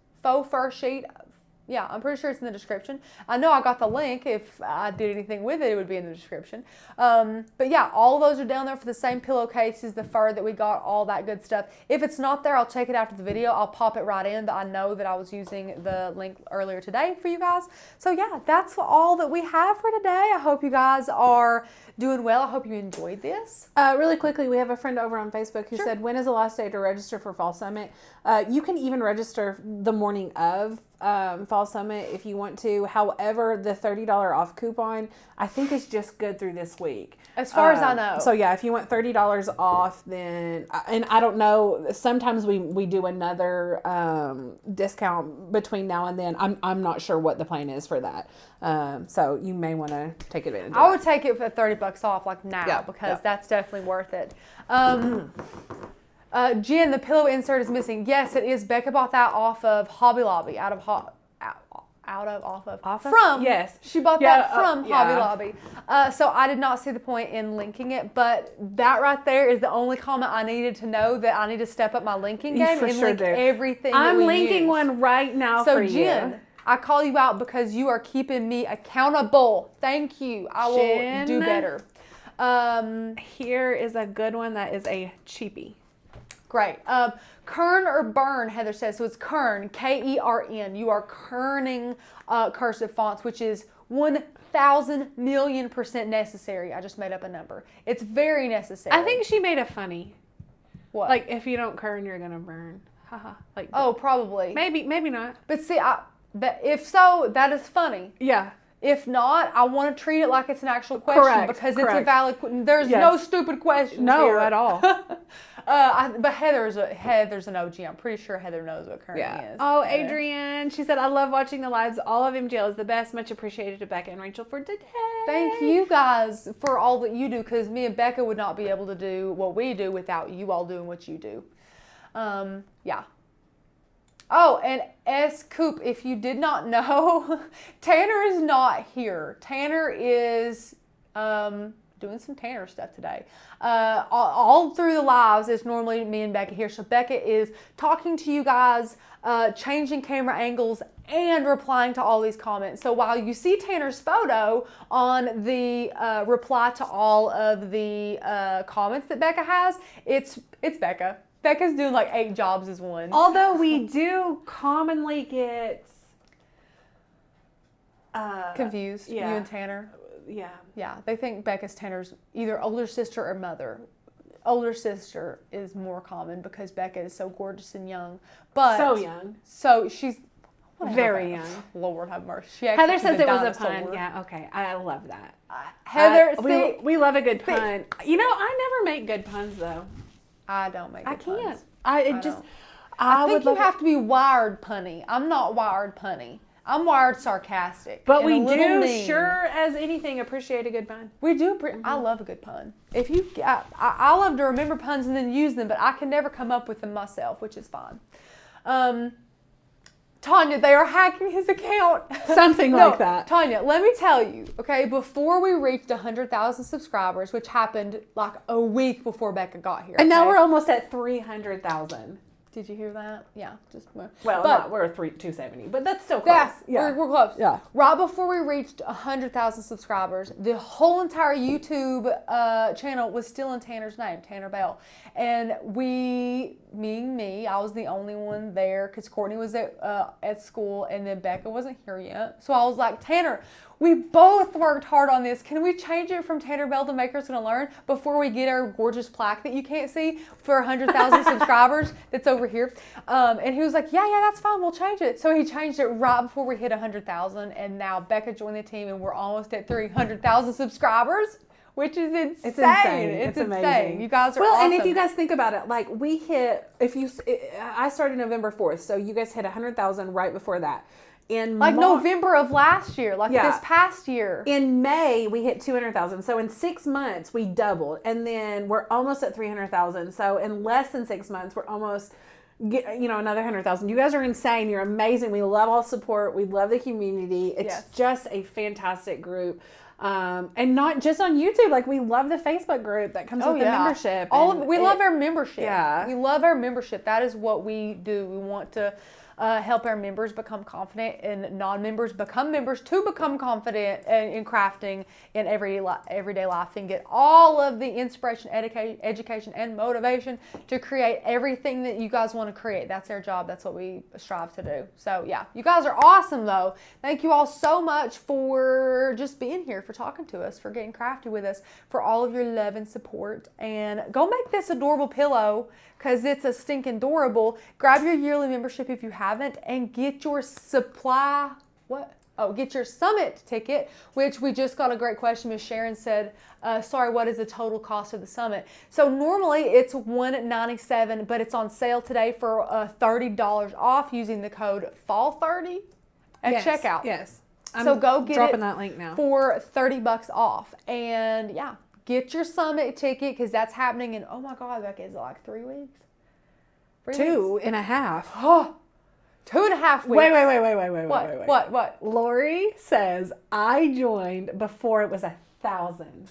S1: Yeah, I'm pretty sure it's in the description. I know I got the link. If I did anything with it, it would be in the description. But yeah, all of those are down there for the same pillowcases, the fur that we got, all that good stuff. If it's not there, I'll check it after the video. I'll pop it right in, but I know that I was using the link earlier today for you guys. So yeah, that's all that we have for today. I hope you guys are doing well. I hope you enjoyed this.
S2: Really quickly, we have a friend over on Facebook who said, when is the last day to register for Fall Summit? You can even register the morning of Fall Summit if you want to. However, the $30 off coupon, I think is just good through this week.
S1: As far as I know.
S2: So yeah, if you want $30 off, then, and I don't know, sometimes we do another discount between now and then. I'm not sure what the plan is for that. So you may want to take advantage of that.
S1: I would take it for $30 off like now, because that's definitely worth it. Jen, the pillow insert is missing. Yes, it is. Becca bought that off of Hobby Lobby,
S2: Yes.
S1: She bought that from Hobby Lobby. So I did not see the point in linking it, but that right there is the only comment I needed to know that I need to step up my linking game and link everything
S2: I'm
S1: that we
S2: linking
S1: use.
S2: one right now for you.
S1: So Jen, I call you out because you are keeping me accountable. Thank you. I will do better.
S2: Here is a good one that is a cheapie. Great.
S1: Kern or burn, Heather says. So it's kern, K-E-R-N. You are kerning cursive fonts, which is 1,000,000,000% necessary. I just made up a number. It's very necessary.
S2: I think she made a funny.
S1: What?
S2: Like, if you don't kern, you're going to burn. Haha. Like,
S1: oh, probably.
S2: Maybe not.
S1: But see, if so, that is funny.
S2: Yeah.
S1: If not, I want to treat it like it's an actual question because it's a valid. There's no stupid questions.
S2: No,
S1: here.
S2: at all.
S1: But Heather's an OG. I'm pretty sure Heather knows what kerning is.
S2: Oh, Adrienne, she said, I love watching the lives. All of MGL is the best. Much appreciated to Becca and Rachel for today.
S1: Thank you guys for all that you do, because me and Becca would not be able to do what we do without you all doing what you do. Yeah. Oh, and S. Coop, if you did not know, Tanner is not here. Tanner is doing some Tanner stuff today. All through the lives, it's normally me and Becca here. So Becca is talking to you guys, changing camera angles, and replying to all these comments. So while you see Tanner's photo on the reply to all of the comments that Becca has, it's Becca. Becca's doing like 8 jobs as one.
S2: Although we do commonly get
S1: confused, you and Tanner.
S2: Yeah.
S1: Yeah, they think Becca's Tanner's either older sister or mother. Older sister is more common because Becca is so gorgeous and young. But
S2: so young.
S1: So she's
S2: very young.
S1: Lord have mercy.
S2: Heather says it was a pun. Yeah, okay. I love that.
S1: Heather,
S2: we love a good pun. You know, I never make good puns though.
S1: I don't make good puns.
S2: I can't.
S1: I think you have to be wired punny. I'm not wired punny. I'm wired sarcastic.
S2: But we do, sure as anything, appreciate a good pun.
S1: We do. I love a good pun. I love to remember puns and then use them, but I can never come up with them myself, which is fine. Tanya, they are hacking his account.
S2: Something like that.
S1: Tanya, let me tell you, okay, before we reached 100,000 subscribers, which happened like a week before Becca got here.
S2: And now we're almost at 300,000.
S1: Did you hear that? Yeah,
S2: we're 270, but that's still close.
S1: Yeah, we're close.
S2: Yeah.
S1: Right before we reached 100,000 subscribers, the whole entire YouTube channel was still in Tanner's name, Tanner Bell. And me, I was the only one there because Courtney was at school and then Becca wasn't here yet. So I was like, Tanner, we both worked hard on this. Can we change it from Tanner Bell to Maker's Gonna Learn before we get our gorgeous plaque that you can't see for 100,000 subscribers that's over here? And he was like, yeah, that's fine. We'll change it. So he changed it right before we hit 100,000. And now Becca joined the team and we're almost at 300,000 subscribers, which is insane.
S2: It's insane.
S1: It's
S2: amazing.
S1: Insane. You guys are awesome.
S2: And if you guys think about it, like we hit, I started November 4th. So you guys hit 100,000 right before that. In
S1: November of last year, this past year.
S2: In May, we hit 200,000. So in 6 months, we doubled. And then we're almost at 300,000. So in less than 6 months, we're almost, another 100,000. You guys are insane. You're amazing. We love all support. We love the community. It's just a fantastic group. And not just on YouTube. Like, we love the Facebook group that comes with the membership.
S1: We love our membership.
S2: Yeah.
S1: We love our membership. That is what we do. We want to help our members become confident and non-members become members to become confident in crafting in everyday life and get all of the inspiration, education, and motivation to create everything that you guys want to create. That's our job. That's what we strive to do. So yeah, you guys are awesome though. Thank you all so much for just being here, for talking to us, for getting crafty with us, for all of your love and support. And go make this adorable pillow because it's a stinking adorable. Grab your yearly membership if you haven't and get your get your summit ticket, which we just got a great question. Miss Sharon said, sorry, what is the total cost of the summit? So normally it's $197, but it's on sale today for $30 off using the code FALL30 at checkout.
S2: Yes.
S1: So go get
S2: dropping that link now
S1: for $30 off. And yeah, get your summit ticket because that's happening in, oh my God, Becca, is it like 3 weeks?
S2: 2.5.
S1: Oh, 2.5 weeks.
S2: Wait.
S1: What?
S2: Lori says, I joined before it was 1,000.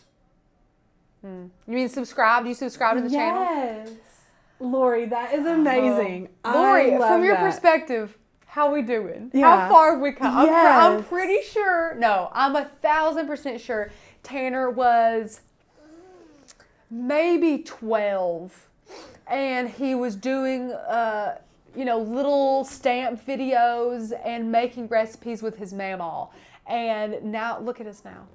S1: You mean subscribed? You subscribed to the channel?
S2: Yes. Lori, that is amazing.
S1: Lori, from your perspective, how we doing?
S2: Yeah.
S1: How far have we come?
S2: Yes.
S1: I'm pretty sure, no, I'm 1,000% sure Tanner was maybe 12 and he was doing little stamp videos and making recipes with his mamaw. And now look at us now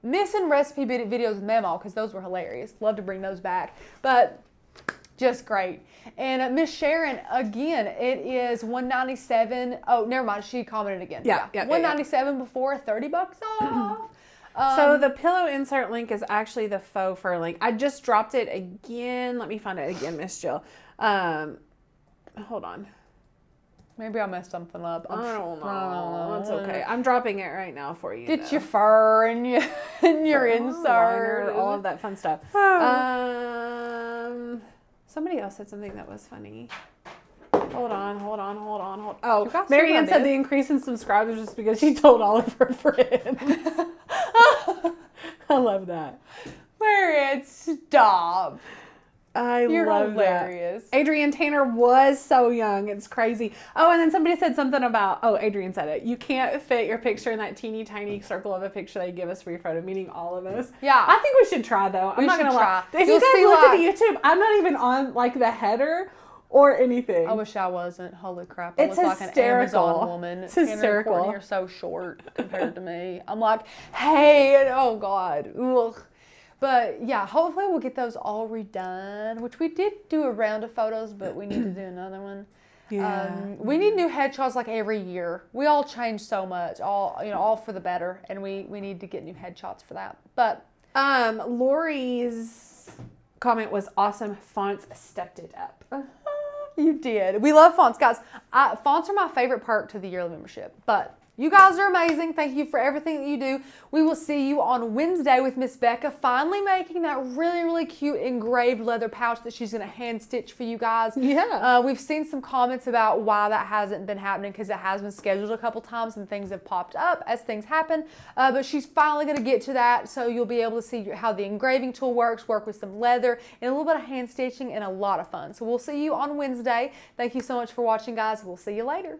S1: missing recipe videos with mamaw because those were hilarious. Love to bring those back, but just great. And Miss Sharon, again, it is $197. Oh, never mind, she commented again.
S2: Yeah.
S1: $197 before, $30 off.
S2: So the pillow insert link is actually the faux fur link. I just dropped it again. Let me find it again, Miss Jill. Hold on.
S1: Maybe I messed something up.
S2: I don't know. It's okay. I'm dropping it right now for you.
S1: Get your fur and your insert.
S2: All of that fun stuff. Somebody else said something that was funny. Hold on. Oh, Marianne said the increase in subscribers is because she told all of her friends. I love that.
S1: Marianne, stop.
S2: You're love
S1: hilarious.
S2: That. Adrian Tanner was so young. It's crazy. Oh, and then somebody said something about, Adrian said it. You can't fit your picture in that teeny tiny circle of a picture they give us for your photo, meaning all of us.
S1: Yeah.
S2: I think we should try though. I'm not going to lie. If you guys look at the YouTube, I'm not even on like the header or anything.
S1: I wish I wasn't. Holy crap.
S2: It's
S1: look like an Amazon woman.
S2: It's hysterical.
S1: Courtney are so short compared to me. I'm like, hey, oh God. Ugh. But yeah, hopefully we'll get those all redone, which we did do a round of photos, but we need to do another one.
S2: Yeah.
S1: We need new headshots like every year. We all change so much, all for the better, and we need to get new headshots for that. But
S2: Lori's comment was awesome. Fonts stepped it up.
S1: You did. We love fonts, guys. Fonts are my favorite perk to the yearly membership, but You guys are amazing. Thank you for everything that you do. We will see you on Wednesday with Miss Becca finally making that really, really cute engraved leather pouch that she's going to hand stitch for you guys.
S2: Yeah.
S1: We've seen some comments about why that hasn't been happening because it has been scheduled a couple times and things have popped up as things happen. But she's finally going to get to that, so you'll be able to see how the engraving tool works, work with some leather and a little bit of hand stitching, and a lot of fun. So we'll see you on Wednesday. Thank you so much for watching, guys. We'll see you later.